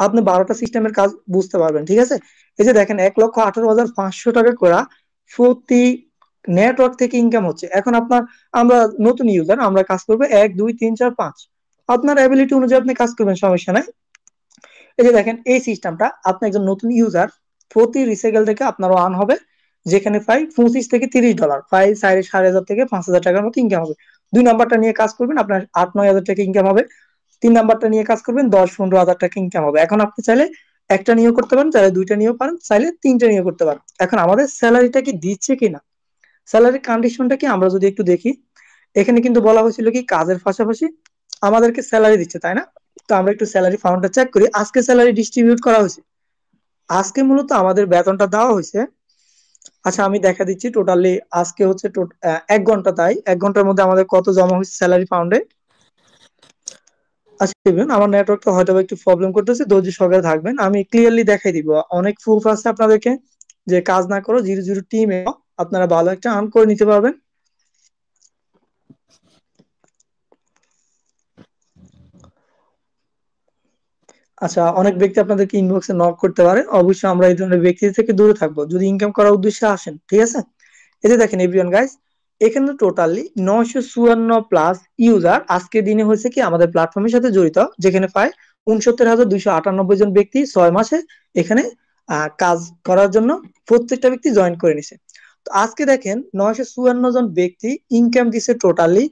S2: আপনি 12টা সিস্টেমের কাজ বুঝতে পারবেন। ঠিক আছে, এই যে দেখেন 1,18,500 টাকা করে প্রতি নেটওয়ার্ক থেকে ইনকাম হচ্ছে। এখন আমরা নতুন ইউজার, আমরা কাজ করবো 1 2 3 4 5, আপনার অ্যাবিলিটি অনুযায়ী আপনি কাজ করবেন, সমস্যা নাই। এই যে দেখেন এই সিস্টেমটা, আপনি একজন নতুন ইউজার, প্রতি রিসাইকেল থেকে আপনার আর্ন হবে, যেখানে প্রায় 25 থেকে $30, প্রায় 4,500 থেকে 5,000 টাকার মতো ইনকাম হবে। 2 নাম্বারটা নিয়ে কাজ করবেন, আপনার 8-9 হাজার টাকা ইনকাম হবে। 3 নাম্বারটা নিয়ে কাজ করবেন, 10-15 হাজার টাকা ইনকাম হবে। এখন আপনি চাইলে একটা নিয়েও করতে পারেন, চাইলে 2টা নিয়েও পারেন, চাইলে 3টা নিয়েও করতে পারেন। এখন আমাদের স্যালারিটা কি দিচ্ছে কিনা, স্যালারি কন্ডিশনটা কি আমরা যদি একটু দেখি, এখানে কিন্তু বলা হয়েছিল কি কাজের পাশাপাশি আমাদেরকে স্যালারি দিচ্ছে, তাই না? তো আমরা একটু স্যালারি ফান্ডটা চেক করি। আজকে স্যালারি ডিস্ট্রিবিউট করা হয়েছে, আজকে মূলত আমাদের বেতনটা দেওয়া হয়েছে। আচ্ছা আমি দেখা দিচ্ছি টোটালি আজকে হচ্ছে 1 ঘন্টা, তাই 1 ঘন্টার মধ্যে আমাদের কত জমা হয়েছে স্যালারি ফান্ডে। আচ্ছা দেখবেন আমার নেটওয়ার্কটা হয়তো একটু প্রবলেম করতেছে, ধৈর্য সহকারে থাকবেন, আমি ক্লিয়ারলি দেখাই দিব। অনেক প্রুফ আছে আপনাদেরকে, যে কাজ না করো 0 টিমে আপনারা ভালো একটা আর্ন করে নিতে পারবেন। আচ্ছা অনেক ব্যক্তি আপনাদেরকে ইনবক্সে নক করতে পারে, অবশ্যই আমরা এই ধরনের ব্যক্তি থেকে দূরে থাকবো যদি ইনকাম করার উদ্দেশ্যে আসেন, ঠিক আছে? এই যে দেখেন এভরিওয়ান গাইস, এখানে টোটালি 954 প্লাস ইউজার আজকের দিনে হয়েছে কি আমাদের প্ল্যাটফর্মের সাথে জড়িত, যেখানে প্রায় 69,298 জন ব্যক্তি 6 মাসে এখানে কাজ করার জন্য প্রত্যেকটা ব্যক্তি জয়েন করে নিছে। তো আজকে দেখেন 954 জন ব্যক্তি ইনকাম দিছে টোটালি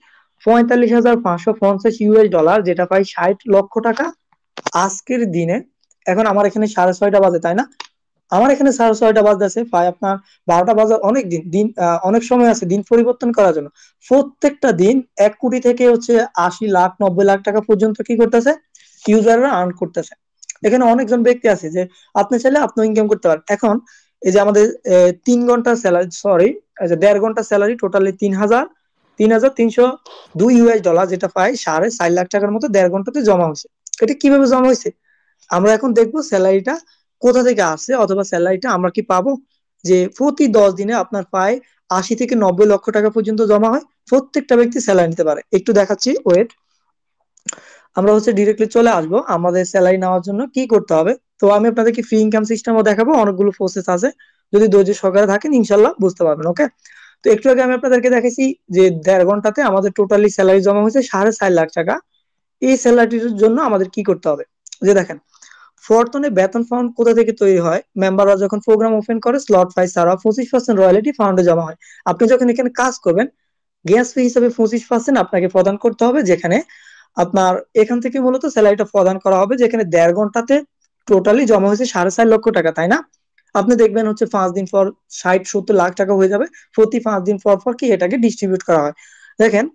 S2: $45,550, যেটা প্রায় 60 লক্ষ টাকা আজকের দিনে। এখন আমার এখানে 6:30 বাজে, তাই না? আমার এখানে 6:30 বাজতেছে, প্রায় আপনার 12টা বাজার অনেক দিন দিন অনেক সময় আছে দিন পরিবর্তন করার জন্য। প্রত্যেকটা দিন 1 কোটি থেকে হচ্ছে 80 লাখ 90 লাখ টাকা পর্যন্ত কি করতেছে ইউজাররা আর্ন করতেছে। এখানে অনেকজন ব্যক্তি আছে যে আপনি চাইলে আপনি ইনকাম করতে পারেন। এখন এই যে আমাদের 3 ঘন্টার স্যালারি, সরি 1.5 ঘন্টার স্যালারি টোটালি 3,302 US ডলার, যেটা প্রায় 4.5 লাখ টাকার মতো 1.5 ঘন্টাতে জমা হয়েছে। এটা কিভাবে জমা হয়েছে আমরা এখন দেখবো। স্যালারিটা কোথা থেকে আসছে, অথবা স্যালারিটা আমরা কি পাবো, যে প্রতি 10 দিনে আপনার প্রায় 80 থেকে 90 লক্ষ টাকা পর্যন্ত জমা হয়, প্রত্যেকটা ব্যক্তি স্যালারি নিতে পারে। একটু দেখাচ্ছি, ওয়েট। আমরা হচ্ছে ডিরেক্টলি চলে আসবো আমাদের স্যালারি নেওয়ার জন্য কি করতে হবে। তো আমি আপনাদেরকে ফ্রি ইনকাম সিস্টেমও দেখাবো, অনেকগুলো প্রসেস আছে, যদি ধৈর্য সহকারে থাকেন ইনশাল্লাহ বুঝতে পারবেন। ওকে, তো একটু আগে আমি আপনাদেরকে দেখাইছি যে 1.5 ঘন্টাতে আমাদের টোটালি স্যালারি জমা হয়েছে 4.5 লাখ টাকা। এই স্যালারিটির জন্য আমাদের কি করতে হবে, যে দেখেন ফরটনে বেতন ফান্ড কোথা থেকে তৈরি হয়, মেম্বাররা যখন প্রোগ্রাম ওপেন করে স্লট প্রাইস ছাড়া 25% রয়্যালিটি ফান্ডে জমা হয়। আপনি যখন এখানে কাজ করবেন গ্যাস ফি হিসেবে 25% আপনাকে প্রদান করতে হবে, যেখানে আপনার এখান থেকে মূলত স্যালারিটা প্রদান করা হবে, যেখানে 1.5 ঘন্টাতে টোটালি জমা হয়েছে 4.5 লক্ষ টাকা, তাই না? আপনি দেখবেন হচ্ছে 5 দিন পর 60-70 লাখ টাকা হয়ে যাবে, প্রতি 5 দিন পর পর কি এটাকে ডিস্ট্রিবিউট করা হয়। দেখেন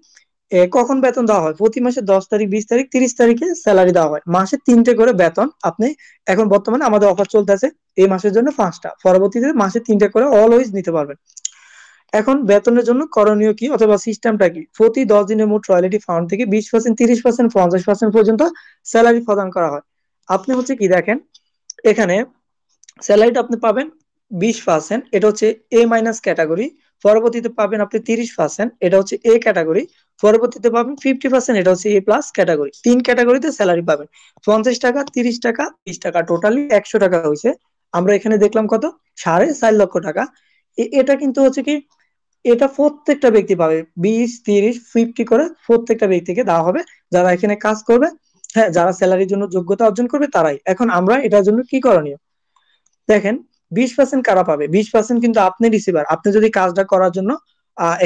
S2: কখন বেতন দেওয়া হয়, প্রতি মাসে 10 তারিখ 20 তারিখ 30 তারিখে স্যালারি দেওয়া হয়, মাসে 3টে করে বেতন। আপনি এখন বর্তমানে আমাদের অফার চলতেছে, এই মাসের জন্য 5টা, পরবর্তীতে মাসে 3টে করে অলওয়েজ নিতে পারবেন। এখন বেতনের জন্য করণীয় কি, অথবা সিস্টেমটা কি, প্রতি 10 দিনের মোট রয়্যালিটি ফান্ড থেকে 20%, 30%, 50% পর্যন্ত স্যালারি প্রদান করা হয়। আপনি হচ্ছে কি দেখেন এখানে স্যালারিটা আপনি পাবেন 20%, এটা হচ্ছে এ মাইনাস ক্যাটাগরি। পরবর্তীতে পাবেন আপনি 30%, এটা হচ্ছে এ ক্যাটাগরি। পরবর্তীতে পাবেন 50%, এটা হচ্ছে এ প্লাস ক্যাটাগরি। 3 ক্যাটাগরিতে স্যালারি পাবেন। 50 টাকা, 30 টাকা, 20 টাকা, টোটালি 100 টাকা হয়েছে। আমরা এখানে দেখলাম কত, 4.5 লক্ষ টাকা। এটা কিন্তু হচ্ছে কি, এটা প্রত্যেকটা ব্যক্তি পাবে 20 30 50 করে প্রত্যেকটা ব্যক্তিকে দেওয়া হবে, যারা এখানে কাজ করবে। হ্যাঁ, যারা স্যালারির জন্য যোগ্যতা অর্জন করবে তারাই। এখন আমরা এটার জন্য কি করণীয় দেখেন, 20% কারা পাবে, 20% কিন্তু আপনি রিসিভার। আপনি যদি কাজটা করার জন্য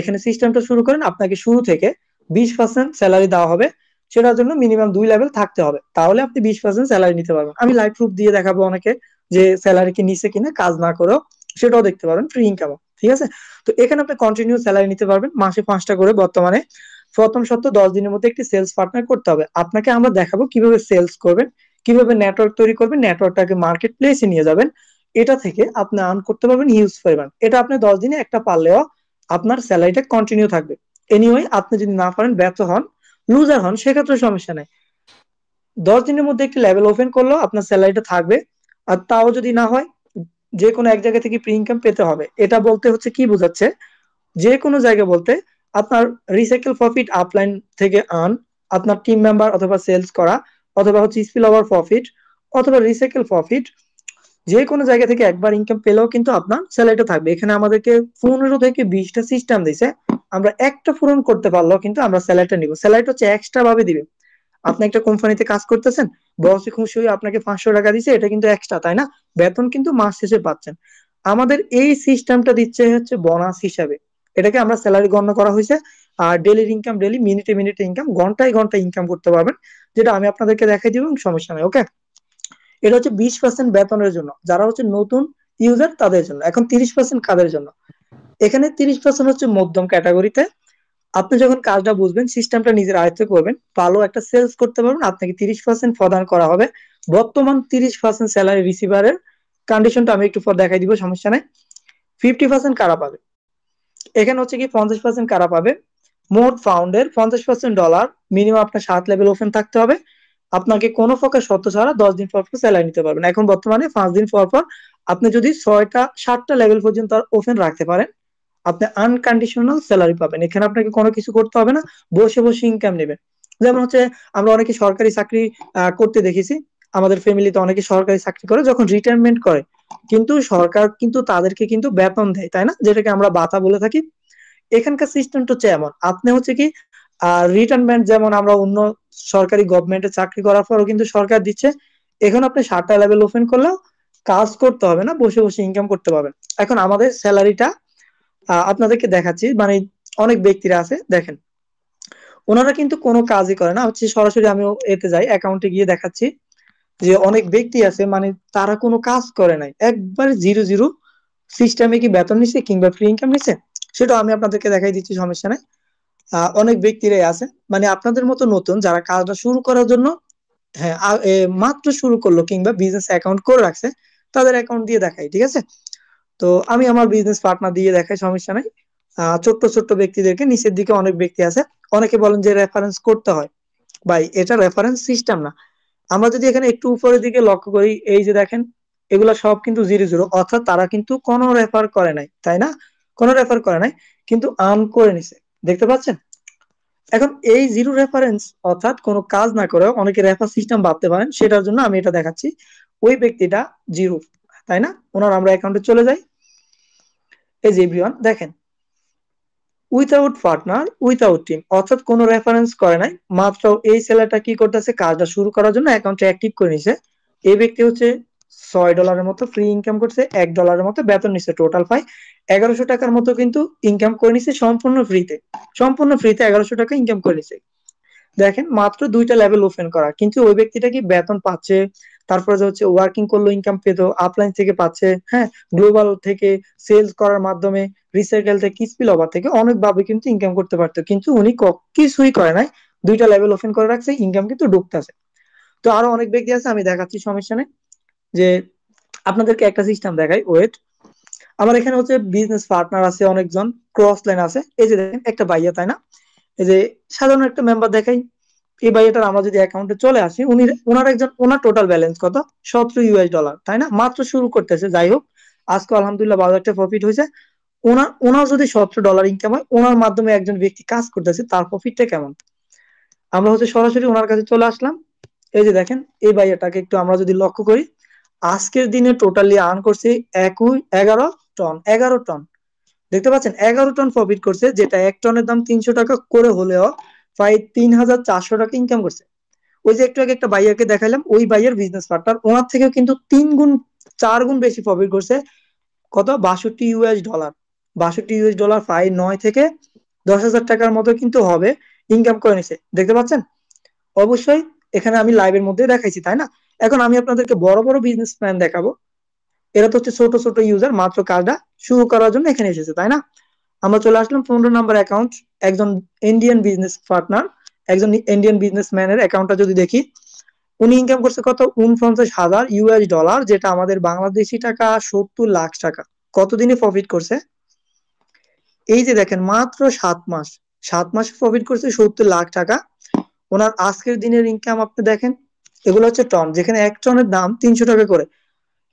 S2: এখানে সিস্টেমটা শুরু করেন, আপনাকে শুরু থেকে 20% স্যালারি দেওয়া হবে। সেটার জন্য মিনিমাম 2 লেভেল থাকতে হবে, তাহলে আপনি 20% স্যালারি নিতে পারবেন। আমি লাইভ প্রুফ দিয়ে দেখাবো অনেকে, যে স্যালারি কি নিচে কিনা কাজ না করেও, সেটাও দেখতে পারবেন, ফ্রি ইনকাম। ঠিক আছে, তো এখানে আপনি কন্টিনিউ স্যালারি নিতে পারবেন, মাসে 5টা করে। বর্তমানে প্রথম সপ্তাহ 10 দিনের মধ্যে একটি সেলস পার্টনার করতে হবে আপনাকে। আমরা দেখাবো কিভাবে সেলস করবেন, কিভাবে নেটওয়ার্ক তৈরি করবেন, নেটওয়ার্কটাকে মার্কেট প্লেসে নিয়ে যাবেন। এটা থেকে আপনি আর্ন করতে পারবেন হিউজ পরিমাণ। এটা আপনি 10 দিনে একটা পারলেও আপনার স্যালারিটা কন্টিনিউ থাকবে। এনিওয়ে আপনি যদি না পারেন, ব্যর্থ হন, লুজার হন, সেক্ষেত্রে সমস্যা নাই। 10 দিনের মধ্যে একটি লেভেল ওপেন করলেও আপনার স্যালারিটা থাকবে। আর তাও যদি না হয়, যে কোনো এক জায়গা থেকে প্রি ইনকাম পেতে হবে। এটা বলতে হচ্ছে কি বোঝাচ্ছে, যে কোনো জায়গা বলতে আপনার রিসাইকেল প্রফিট আপলাইন থেকে আর্ন, আপনার টিম মেম্বার অথবা সেলস করা, অথবা হচ্ছে স্পিল ওভার প্রফিট, অথবা রিসাইকেল প্রফিট, যে কোনো জায়গা থেকে একবার ইনকাম পেলেও কিন্তু আপনার স্যালারিটা থাকবে। এখানে আমাদেরকে 15 থেকে 20টা সিস্টেম দিছে, আমরা একটা পূরণ করতে পারলেও কিন্তু আমরা স্যালারিটা নিব। স্যালারিটা হচ্ছে এক্সট্রা ভাবে দিবে। আপনি একটা কোম্পানিতে কাজ করতেছেন, বস খুশি হয়ে আপনাকে 500 টাকা দিছে, এটা কিন্তু এক্সট্রা, তাই না? বেতন কিন্তু মাস শেষে পাচ্ছেন। আমাদের এই সিস্টেমটা দিচ্ছে হচ্ছে বোনাস হিসাবে, এটাকে আমরা স্যালারি গণনা করা হয়েছে। আর ডেলি ইনকাম, ডেলি মিনিটে মিনিটে ইনকাম, ঘন্টায় ঘন্টায় ইনকাম করতে পারবেন, যেটা আমি আপনাদেরকে দেখাই দিব, সমস্যা নেই। ওকে, এটা হচ্ছে 20% বেতনের জন্য, যারা হচ্ছে নতুন ইউজার তাদের জন্য। এখন 30% কাদের জন্য? এখানে 30% হচ্ছে মধ্যম ক্যাটাগরিতে। আপনি যখন কাজটা বুঝবেন, সিস্টেমটা নিজের আয়ত্তে করবেন, ভালো একটা সেলস করতে পারবেন, আপনাকে 30% প্রদান করা হবে। বর্তমান 30% স্যালারি রিসিভারের কন্ডিশনটা আমি একটু পর দেখাই দিব, সমস্যা নেই। 50% কারা পাবে? এখানে হচ্ছে কি 50% কারা পাবে? মোট ফাউন্ডের $50 মিনিমাম আপনার 7 লেভেল ওপেন থাকতে হবে। আপনাকে কোনো প্রকার শর্ত ছাড়া 10 দিন পর পর স্যালারি নিতে পারবেন। এখন বর্তমানে 5 দিন পর পর আপনি যদি 6টা 7টা লেভেল পর্যন্ত ওপেন রাখতে পারেন, আপনি আনকন্ডিশনাল স্যালারি পাবেন। এখানে আপনাকে কোনো কিছু করতে হবে না, বসে বসে ইনকাম নেবেন। যেমন হচ্ছে আমরা অনেকে সরকারি চাকরি করতে দেখেছি, আমাদের ফ্যামিলিতে অনেকে সরকারি চাকরি করে, যখন রিটায়ারমেন্ট করে কিন্তু সরকার কিন্তু তাদেরকে কিন্তু বেতন দেয়, তাই না, যেটাকে আমরা ভাতা বলে থাকি। এখানকার সিস্টেমটা হচ্ছে এমন, আপনি হচ্ছে কি রিটায়ারমেন্ট, যেমন আমরা অন্য সরকারি গভর্নমেন্টে চাকরি করার পরও কিন্তু সরকার দিচ্ছে, এখন আপনি 7টা লেভেল ওপেন করলেও কাজ করতে হবে না, বসে বসে ইনকাম করতে পারবেন। এখন আমাদের স্যালারিটা আপনাদেরকে দেখাচ্ছি, মানে অনেক ব্যক্তিরা আছে দেখেন, ওনারা কিন্তু কোনো কাজই করে না, হচ্ছে সরাসরি আমি এতে যাই, অ্যাকাউন্টে গিয়ে দেখাচ্ছি যে অনেক ব্যক্তি আছে, মানে তারা কোনো কাজ করে নাই, একবার জিরো জিরো সিস্টেমে কি বেতন নিছে কিংবা ফ্রি ইনকাম নিছে, সেটা আমি আপনাদেরকে দেখাই দিচ্ছি, সমস্যা নাই। অনেক ব্যক্তিরাই আছে, মানে আপনাদের মতো নতুন যারা কাজটা শুরু করার জন্য, হ্যাঁ, মাত্র শুরু করলো কিংবা বিজনেস অ্যাকাউন্ট করে রাখছে, তাদের অ্যাকাউন্ট দিয়ে দেখাই, ঠিক আছে? তো আমি আমার বিজনেস পার্টনার দিয়ে দেখাই, সমস্যা নাই। ছোট্ট ছোট্ট ব্যক্তিদেরকে, নিচের দিকে অনেক ব্যক্তি আছে, অনেকে বলেন যে রেফারেন্স করতে হয়। ভাই, এটা রেফারেন্স সিস্টেম না। আমরা যদি এখানে একটু উপরের দিকে লক্ষ্য করি, এই যে দেখেন, এগুলা সব কিন্তু জিরো জিরো, অর্থাৎ তারা কিন্তু কোনো রেফার করে নাই, তাই না? কোনো রেফার করে নাই, কিন্তু আর্ন করে নিছে, দেখতে পাচ্ছেন? এখন এই জিরো রেফারেন্স, অর্থাৎ কোনো কাজ না করেও অনেকে রেফার সিস্টেম ভাবতে পারেন, সেটার জন্য আমি এটা দেখাচ্ছি। ওই ব্যক্তিটা জিরো, তাই না? ওনার আমরা অ্যাকাউন্টে চলে যাই, এই যে এভরিওয়ান দেখেন, উইথাউট পার্টনার উইথাউট টিম, অর্থাৎ কোনো রেফারেন্স করে নাই, মাত্র এই ছেলেটা কি করতেছে, কাজটা শুরু করার জন্য অ্যাকাউন্টে অ্যাক্টিভ করে নিছে। এই ব্যক্তি হচ্ছে $6 মতো ফ্রি ইনকাম করছে, $1 মতো বেতন নিচ্ছে, টোটাল পাই 1100 টাকার মতো কিন্তু ইনকাম করে নিছে, সম্পূর্ণ ফ্রিতে। সম্পূর্ণ ফ্রিতে 1100 টাকা ইনকাম করে নিছে। দেখেন, মাত্র 2টা লেভেল ওপেন করা, কিন্তু ওই ব্যক্তিটা কি বেতন পাচ্ছে, তারপরে যে হচ্ছে ওয়ার্কিং করলো ইনকাম পেতো, আপলাইন থেকে পাচ্ছে, হ্যাঁ, গ্লোবাল থেকে সেলস করার মাধ্যমে, রিসাইকেল থেকে, স্পিল ওভার থেকে অনেকভাবে কিন্তু ইনকাম করতে পারতো, কিন্তু উনি কিছুই করে নাই, 2টা লেভেল ওপেন করে রাখছে, ইনকাম কিন্তু ঢুকতেছে। তো আরো অনেক ব্যক্তি আছে, আমি দেখাচ্ছি, সমস্যা নেই। যে আপনাদেরকে একটা সিস্টেম দেখাই, ওয়েট। আমার এখানে হচ্ছে বিজনেস পার্টনার আছে অনেকজন, ক্রস লাইন আছে, এই যে দেখেন একটা ভাইয়া, তাই না? এই যে সাধারণ একটা মেম্বার দেখাই, এই ভাইয়াটার আমরা যদি অ্যাকাউন্টে চলে আসি, ওনার টোটাল ব্যালেন্স কত? $17, তাই না? মাত্র শুরু করতেছে, যাই হোক, আজকে আলহামদুলিল্লাহ ভালো একটা প্রফিট হয়েছে। ওনার যদি $17 ইনকাম হয়, ওনার মাধ্যমে একজন ব্যক্তি কাজ করতেছে, তার প্রফিটটা কেমন? আমরা হচ্ছে সরাসরি ওনার কাছে চলে আসলাম, এই যে দেখেন, এই ভাইয়াটাকে একটু আমরা যদি লক্ষ্য করি, আজকের দিনে টোটালি আর্ন করছে 11 টন, 11 টন, দেখতে পাচ্ছেন? 11 টন প্রফিট করছে, যেটা এক টনের দাম 300 টাকা করে হলেও প্রায় 3400 টাকা ইনকাম করছে। ওই যে একটু আগে একটা ভাইয়াকে দেখালাম, ওই ভাইয়ের বিজনেস পার্টনার, ওনার থেকেও কিন্তু 3 গুণ 4 গুণ বেশি প্রফিট করছে। কত? $62। $62 প্রায় 9 থেকে 10,000 টাকার মতো কিন্তু হবে, ইনকাম করে নিছে, দেখতে পাচ্ছেন? অবশ্যই এখানে আমি লাইভের মধ্যে দেখাইছি, তাই না? এখন আমি আপনাদেরকে বড় বড় বিজনেস প্ল্যান দেখাবো। এরা তো হচ্ছে ছোট ছোট ইউজার, মাত্র কাজটা শুরু করার জন্য এখানে এসেছে, তাই না? আমরা চলে আসলাম 15 নাম্বার অ্যাকাউন্ট, একজন ইন্ডিয়ান বিজনেস পার্টনার, একজন ইন্ডিয়ান বিজনেসম্যানের অ্যাকাউন্টটা যদি দেখি, উনি ইনকাম করছে কত? $49,000, যেটা আমাদের বাংলাদেশি টাকা 70 লাখ টাকা। কতদিনে প্রফিট করছে? এই যে দেখেন, মাত্র 7 মাস, 7 মাসে প্রফিট করছে 70 লাখ টাকা। ওনার আজকের দিনের ইনকাম আপনি দেখেন, এগুলো হচ্ছে টন, যেখানে এক টনের দাম 300 টাকা করে।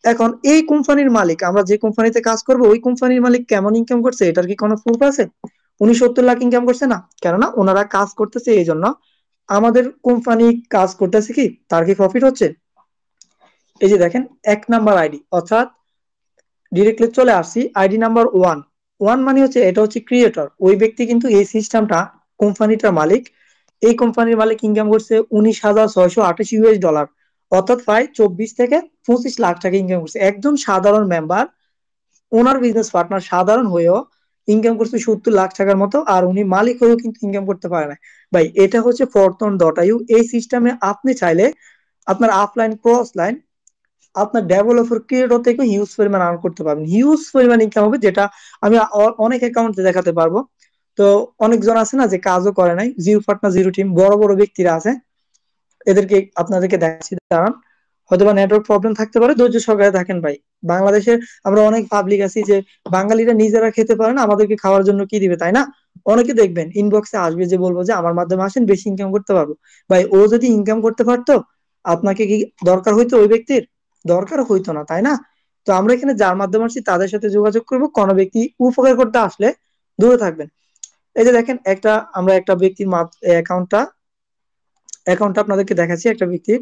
S2: এখন এই কোম্পানির মালিক, আমরা যে কোম্পানিতে কাজ করব, ওই কোম্পানির মালিক কেমন ইনকাম করছে, এটার কি কোনো প্রুফ আছে? উনি 70 লাখ ইনকাম করছে না, কেননা ওনারা কাজ করতেছে এই জন্য। আমাদের কোম্পানি কাজ করতেছে কি, তার কি প্রফিট হচ্ছে? এই যে দেখেন 1 নাম্বার আইডি, অর্থাৎ ডিরেক্টলি চলে আসছি আইডি নাম্বার 1। 1 মানে হচ্ছে এটা হচ্ছে ক্রিয়েটর, ওই ব্যক্তি কিন্তু এই সিস্টেমটা কোম্পানিটার মালিক। এই কোম্পানির মালিক ইনকাম করছে $19,628, অর্থাৎ প্রায় 24 থেকে 25 লাখ টাকা ইনকাম করছে। একজন সাধারণ মেম্বার, ওনার বিজনেস পার্টনার সাধারণ হয়েও ইনকাম করছে 70 লাখ টাকার মতো, আর উনি মালিক হয়েও কিন্তু ইনকাম করতে পারে না। ভাই এটা হচ্ছে ফরতন.ইউ। এই সিস্টেমে আপনি চাইলে আপনার আফলাইন ক্রস লাইন, আপনার ডেভেলপার ক্রিয়েটর থেকে হিউজ পরিমাণ আর্ন করতে পারবেন, হিউজ পরিমাণ ইনকাম হবে, যেটা আমি অনেক অ্যাকাউন্টে দেখাতে পারবো। তো অনেকজন আছে না যে কাজও করে নাই, জিরো পার্টনার জিরো টিম, বড় বড় ব্যক্তিরা আছে, এদেরকে আপনাদেরকে দেখাচ্ছি, দাঁড়ান। হয়তোবা নেটওয়ার্ক প্রবলেম থাকতে পারে, ধৈর্য সহকারে থাকেন ভাই। বাংলাদেশে আমরা অনেক পাবলিক আছি যে বাঙালিরা নিজেরা খেতে পারে না, আমাদেরকে খাওয়ার জন্য কি দিবে, তাই না? অনেকে দেখবেন ইনবক্সে আসবে যে বলবো যে আমার মাধ্যমে আসেন, বেশি ইনকাম করতে পারবো। ভাই ও যদি ইনকাম করতে পারতো, আপনাকে কি দরকার হইতো ওই ব্যক্তির? দরকার হইতো না, তাই না? তো আমরা এখানে যার মাধ্যমে আসছি তাদের সাথে যোগাযোগ করবো। কোনো ব্যক্তি উপকার করতে আসলে দূরে থাকবেন। এই যে দেখেন আমরা একটা ব্যক্তির অ্যাকাউন্টটা অ্যাকাউন্টটা আপনাদেরকে দেখাচ্ছি, একটা ব্যক্তির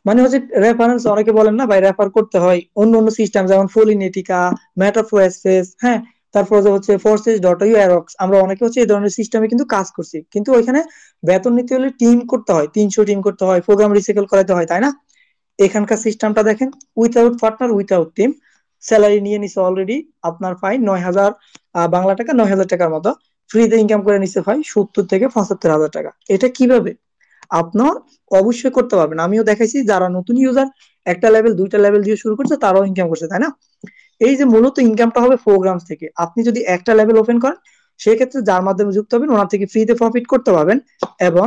S2: মানে হচ্ছে রেফারেন্স। অনেকে বলেন না ভাই রেফার করতে হয় অন্য অন্য সিস্টেম, যেমন ফোলিনেটিকা, মেটাফোএসএস, হ্যাঁ, তারপর হচ্ছে ফোর্সেস.ইউ, অ্যারক্স। আমরা অনেকে হচ্ছে এই ধরনের সিস্টেমে কিন্তু কাজ করছি, কিন্তু ওইখানে বেতন নিতে হলে টিম করতে হয়, 300 টিম করতে হয়, প্রোগ্রাম রিসাইকেল করাতে হয়, তাই না? এখানকার সিস্টেমটা দেখেন, without partner without team, salary নিয়ে নিছে অলরেডি আপনার পাই 9,000 বাংলা টাকা, 9,000 টাকার মতো। ফ্রিতে ইনকাম করে নিছে ভাই 70 থেকে 75 হাজার টাকা। এটা কিভাবে আপনার অবশ্যই করতে পারবেন। আমিও দেখাইছি, যারা নতুন ইউজার একটা লেভেল দুইটা লেভেল দিয়ে শুরু করছে তারাও ইনকাম করছে, তাই না? এই যে মূলত ইনকামটা হবে প্রোগ্রামস থেকে। আপনি যদি একটা লেভেল ওপেন করেন, সেক্ষেত্রে যার মাধ্যমে যুক্ত হবেন ওনার থেকে ফ্রিতে প্রফিট করতে পারবেন, এবং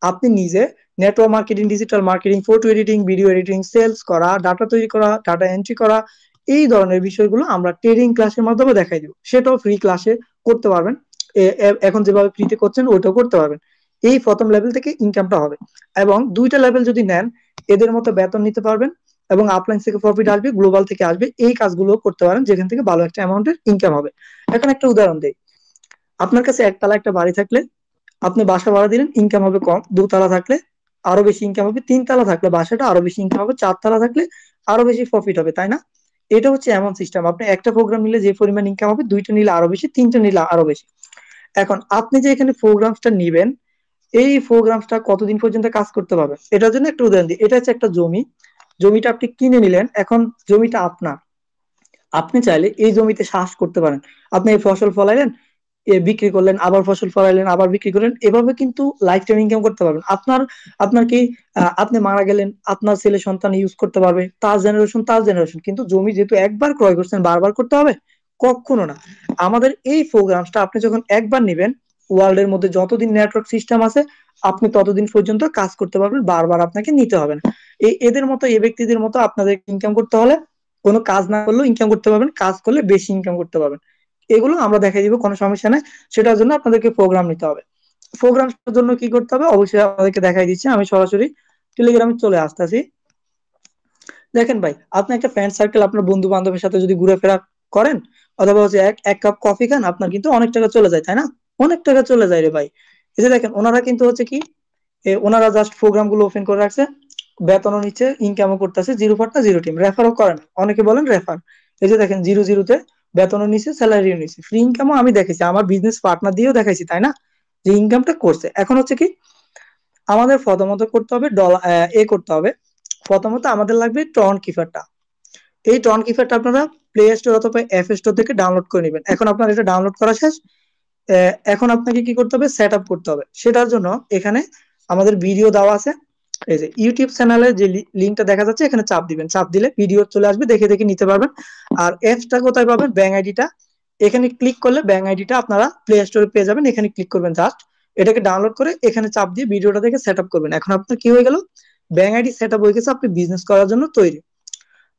S2: আপনি নিজে network marketing, digital marketing, photo editing, video editing, sales করা, ডাটা তৈরি করা, ডাটা এন্ট্রি করা, এই ধরনের বিষয়গুলো আমরা ট্রেডিং ক্লাসের মাধ্যমে দেখাই দিব। সেটাও ফ্রি ক্লাসে করতে পারবেন। এখন যেভাবে ফ্রিতে করছেন ওইটাও করতে পারবেন। এই প্রথম লেভেল থেকে ইনকামটা হবে, এবং দুইটা লেভেল যদি নেন এদের মতো বেতন নিতে পারবেন, এবং আপলাইন থেকে প্রফিট আসবে, গ্লোবাল থেকে আসবে। এই কাজগুলো করতে পারেন যেখান থেকে ভালো একটা অ্যামাউন্টের ইনকাম হবে। এখন একটা উদাহরণ দেই, আপনার কাছে একতলা একটা বাড়ি থাকলে আপনি বাসা ভাড়া দিলেন, ইনকাম হবে কম। দুতলা থাকলে আরো বেশি ইনকাম হবে, তিনতলা থাকলে বাসাটা আরো বেশি ইনকাম হবে, চারতলা থাকলে আরো বেশি প্রফিট হবে, তাই না? এটা হচ্ছে এমন সিস্টেম, আপনি একটা প্রোগ্রাম নিলে যে পরিমাণ ইনকাম হবে, দুইটা নিলে আরো বেশি, তিনটা নিলে আরো বেশি। এখন আপনি যে এখানে প্রোগ্রামসটা নিবেন, এই প্রোগ্রামসটা কতদিন পর্যন্ত কাজ করতে পারবেন, এটার জন্য একটা উদাহরণ দিই। এটা হচ্ছে একটা জমি, জমিটা আপনি কিনে নিলেন, এখন জমিটা আপনার। আপনি চাইলে এই জমিতে চাষ করতে পারেন। আপনি এই ফসল ফলাইলেন, বিক্রি করলেন, আবার ফসল ফলাইলেন, আবার বিক্রি করলেন, এভাবে কিন্তু লাইফ টাইম ইনকাম করতে পারবেন। আপনার কি আপনি মারা গেলেন, আপনার ছেলে সন্তান ইউজ করতে পারবে, তার জেনারেশন তার জেনারেশন। কিন্তু জমি যেহেতু একবার ক্রয় করছেন, বারবার করতে হবে? কখনো না। আমাদের এই প্রোগ্রামটা আপনি যখন একবার নেবেন, ওয়ার্ল্ড এর মধ্যে যতদিন নেটওয়ার্ক সিস্টেম আছে আপনি ততদিন পর্যন্ত কাজ করতে পারবেন, বারবার আপনাকে নিতে হবে না। এদের মতো, এই ব্যক্তিদের মতো আপনাদের ইনকাম করতে হলে কোনো কাজ না করলেও ইনকাম করতে পারবেন, কাজ করলে বেশি ইনকাম করতে পারবেন। এগুলো আমরা দেখাই দিব, কোনো সমস্যা নাই। সেটার জন্য আপনাদেরকে প্রোগ্রাম নিতে হবে। প্রোগ্রামের জন্য কি করতে হবে অবশ্যই আপনাদেরকে দেখাই দিচ্ছি। আমি সরাসরি টেলিগ্রামে চলে আসতেছি। দেখেন ভাই, আপনি একটা ফ্রেন্ড সার্কেল, আপনার বন্ধু বান্ধবের সাথে যদি ঘুরেফেরা করেন, অথবা হচ্ছে এক এক কাপ কফি খান, আপনার কিন্তু অনেক টাকা চলে যায়, তাই না? অনেক টাকা চলে যায় রে ভাই। এই যে দেখেন, ওনারা কিন্তু হচ্ছে কি, ওনারা জাস্ট প্রোগ্রাম গুলো ওপেন করে রাখছে, বেতনও নিচ্ছে, ইনকামও করতেছে, জিরো পার্টনার জিরো টিম, রেফারও করেন। অনেকে বলেন রেফার, এই যে দেখেন জিরো জিরোতে বেতনও নিচ্ছে, স্যালারিও নিচ্ছে, ফ্রি ইনকামও আমি দেখেছি, আমার বিজনেস পার্টনার দিয়েও দেখাইছি, তাই না? যে ইনকামটা করছে। এখন হচ্ছে কি, আমাদের প্রথমত করতে হবে ডলার করতে হবে। প্রথমত আমাদের লাগবে টন কিপারটা। এই টন কিপারটা আপনারা প্লে স্টোর অথবা অ্যাপ স্টোর থেকে ডাউনলোড করে নেবেন। এখন আপনার এটা ডাউনলোড করা শেষ, এখন আপনাকে কি করতে হবে, সেট আপ করতে হবে। সেটার জন্য এখানে আমাদের ভিডিও দেওয়া আছে, এই যে ইউটিউব চ্যানেলের যে লিঙ্কটা দেখা যাচ্ছে, এখানে চাপ দিবেন, চাপ দিলে ভিডিও চলে আসবে, দেখে দেখে নিতে পারবেন। আর অ্যাপসটা কোথায় পাবেন, ব্যাংক আইডিটা, এখানে ক্লিক করলে ব্যাংক আইডিটা আপনারা প্লে স্টোরে পেয়ে যাবেন। এখানে ক্লিক করবেন, জাস্ট এটাকে ডাউনলোড করে এখানে চাপ দিয়ে ভিডিওটা দেখে সেট আপ করবেন। এখন আপনার কি হয়ে গেল, ব্যাংক আইডি সেট আপ হয়ে গেছে, আপনি বিজনেস করার জন্য তৈরি।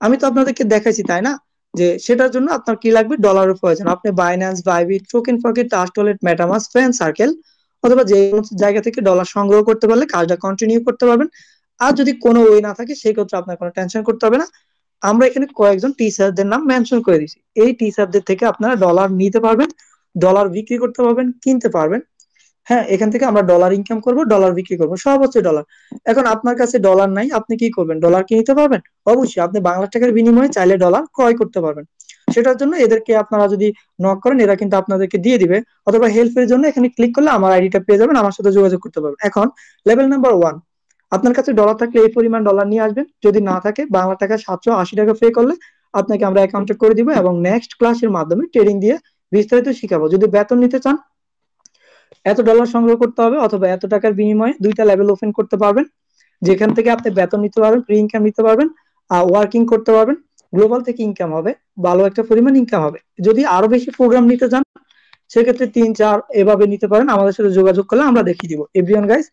S2: আমি তো আপনাদেরকে দেখাইছি, তাই না, যে সেটার জন্য আপনার কি লাগবে, ডলারের প্রয়োজন। আপনি Binance, Bybit, token pocket, trust wallet, MetaMask, friend circle অথবা যে কোনো জায়গা থেকে ডলার সংগ্রহ করতে পারলে কাজটা কন্টিনিউ করতে পারবেন। আর যদি কোনো ওয়ে না থাকে সেক্ষেত্রে আপনার কোনো টেনশন করতে হবে না। আমরা এখানে কয়েকজন টিচারদের নাম মেনশন করে দিছি, এই টিচারদের থেকে আপনারা ডলার নিতে পারবেন, ডলার বিক্রি করতে পারবেন, কিনতে পারবেন। হ্যাঁ, এখান থেকে আমরা ডলার ইনকাম করব, ডলার বিক্রি করব, সব হচ্ছে ডলার। এখন আপনার কাছে ডলার নাই, আপনি কি করবেন? ডলার কি নিতে পারবেন? অবশ্যই আপনি বাংলা টাকার বিনিময়ে চাইলে ডলার ক্রয় করতে পারবেন। সেটার জন্য এদেরকে আপনারা যদি নক করেন, এরা কিন্তু আপনাদেরকে দিয়ে দিবে, অথবা হেল্পের জন্য এখানে ক্লিক করলে আমার আইডিটা পেয়ে যাবেন, আমার সাথে যোগাযোগ করতে পারবেন। এখন লেভেল নাম্বার 1, আপনার কাছে ডলার থাকলে এই পরিমাণ ডলার নিয়ে আসবেন। যদি না থাকে, বাংলা টাকা 780 টাকা পে করলে আপনাকে আমরা অ্যাকাউন্টে করে দিব, এবং নেক্সট ক্লাসের মাধ্যমে ট্রেডিং দিয়ে বিস্তারিত শিখাবো। যদি বেতন নিতে চান, এত ডলার সংগ্রহ করতে হবে, অথবা এত টাকার বিনিময়ে 2টা লেভেল ওপেন করতে পারবেন, যেখান থেকে আপনি বেতন নিতে পারবেন, ফ্রি ইনকাম নিতে পারবেন, ওয়ার্কিং করতে পারবেন। গ্লোবাল থেকে ইনকাম হবে, ভালো একটা পরিমাণ ইনকাম হবে। যদি আরো বেশি প্রোগ্রাম নিতে চান, সেক্ষেত্রে 3-4 এভাবে নিতে পারেন, আমাদের সাথে যোগাযোগ করলে আমরা দেখিয়ে দিব। এভরিওয়ান গাইস,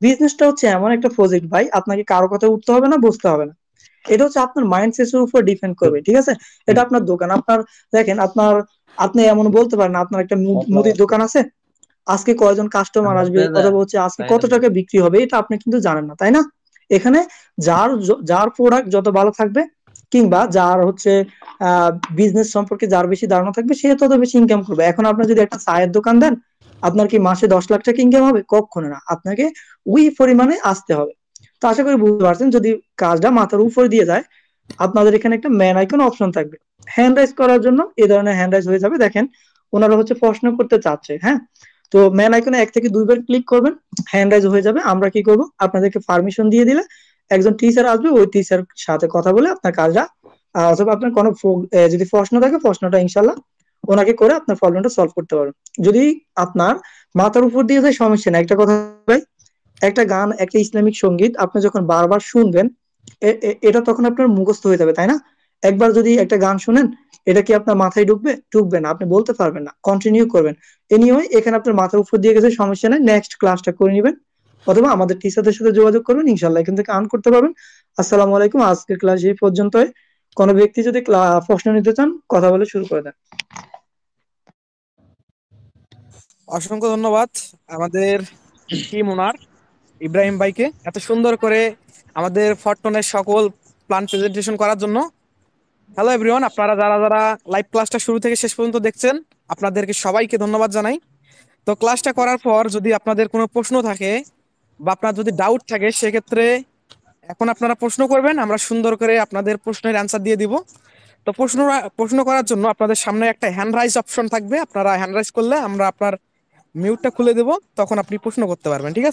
S2: বিজনেসটা হচ্ছে এমন একটা প্রজেক্ট ভাই, আপনাকে কারো কথা উঠতে হবে না, বুঝতে হবে না। এটা হচ্ছে আপনার মাইন্ডসেটের উপর ডিপেন্ড করবে, ঠিক আছে? এটা আপনার দোকান, আপনার দেখেন, আপনি এমন বলতে পারেন আপনার একটা মুদির দোকান আছে, আজকে কয়জন কাস্টমার আসবে, অথবা হচ্ছে আজকে কত টাকা বিক্রি হবে, এটা আপনি কিন্তু জানেন না, তাই না? এখানে যার প্রোডাক্ট যত ভালো থাকবে, কিংবা যার হচ্ছে বিজনেস সম্পর্কে যার বেশি ধারণা থাকবে, সে তত বেশি ইনকাম করবে। এখন আপনি যদি একটা চায়ের দোকান দেন, আপনার কি মাসে 10 লাখ টাকা ইনকাম হবে? কখনো না। আপনাকে ওই পরিমাণে আসতে হবে। তো আশা করি বুঝতে পারছেন। যদি কাজটা মাথার উপর দিয়ে যায়, আপনাদের এখানে একটা ম্যান আইকন অপশন থাকবে, হ্যান্ড রাইজ করার জন্য এই ধরনের হ্যান্ড রাইজ হয়ে যাবে। দেখেন, ওনারা হচ্ছে প্রশ্ন করতে চাচ্ছে, হ্যাঁ। তো ম্যান আইকনে 1 থেকে 2 বার ক্লিক করবেন, হ্যান্ড রাইজ হয়ে যাবে। আমরা কি করব, আপনাদেরকে পারমিশন দিয়ে দিলে একজন টিচার আসবে, ওই টিচার সাথে কথা বলে আপনার কাজটা, অথবা আপনার কোনো যদি প্রশ্ন থাকে, প্রশ্নটা ইনশাল্লাহ ওনাকে করে আপনার প্রবলেমটা সলভ করতে পারবেন। যদি আপনার মাথার উপর দিয়ে যায়, সমস্যা না। একটা কথা ভাই, একটা গান, একটা ইসলামিক সঙ্গীত আপনি যখন বারবার শুনবেন, এটা তখন আপনার মুখস্থ হয়ে যাবে, তাই না? একবার যদি একটা গান শুনেন, এটা কি আপনার মাথায় ঢুকবে না, আপনি বলতে পারবেন না, কন্টিনিউ করবেন। এনিওয়ে, এখানে আপনার মাথার উপর দিয়ে গেছে, সমস্যা নেই, নেক্সট ক্লাসটা করে নেবেন, অথবা আমাদের টিচারদের সাথে যোগাযোগ করবেন, ইনশাল্লাহ এখান থেকে আর্ন করতে পারবেন। আসসালামু আলাইকুম, আজকের ক্লাস এই পর্যন্তই। কোনো ব্যক্তি যদি প্রশ্ন নিতে চান, কথা বলে শুরু করে দেন।
S1: অসংখ্য ধন্যবাদ আমাদের টিম ওনার ইব্রাহিম ভাইকে এত সুন্দর করে আমাদের ফরটনের সকল প্ল্যান প্রেজেন্টেশন করার জন্য। হ্যালো এভরিওয়ান, আপনারা যারা যারা লাইভ ক্লাসটা শুরু থেকে শেষ পর্যন্ত দেখছেন, আপনাদেরকে সবাইকে ধন্যবাদ জানাই। তো ক্লাসটা করার পর যদি আপনাদের কোনো প্রশ্ন থাকে বা আপনার যদি ডাউট থাকে, সেক্ষেত্রে এখন আপনারা প্রশ্ন করবেন, আমরা সুন্দর করে আপনাদের প্রশ্নের অ্যান্সার দিয়ে দিব। তো প্রশ্ন করার জন্য আপনাদের সামনে একটা হ্যান্ড রাইজ অপশন থাকবে, আপনারা হ্যান্ড রাইজ করলে আমরা আপনার মিউটটা খুলে দেব, তখন আপনি প্রশ্ন করতে পারবেন, ঠিক আছে?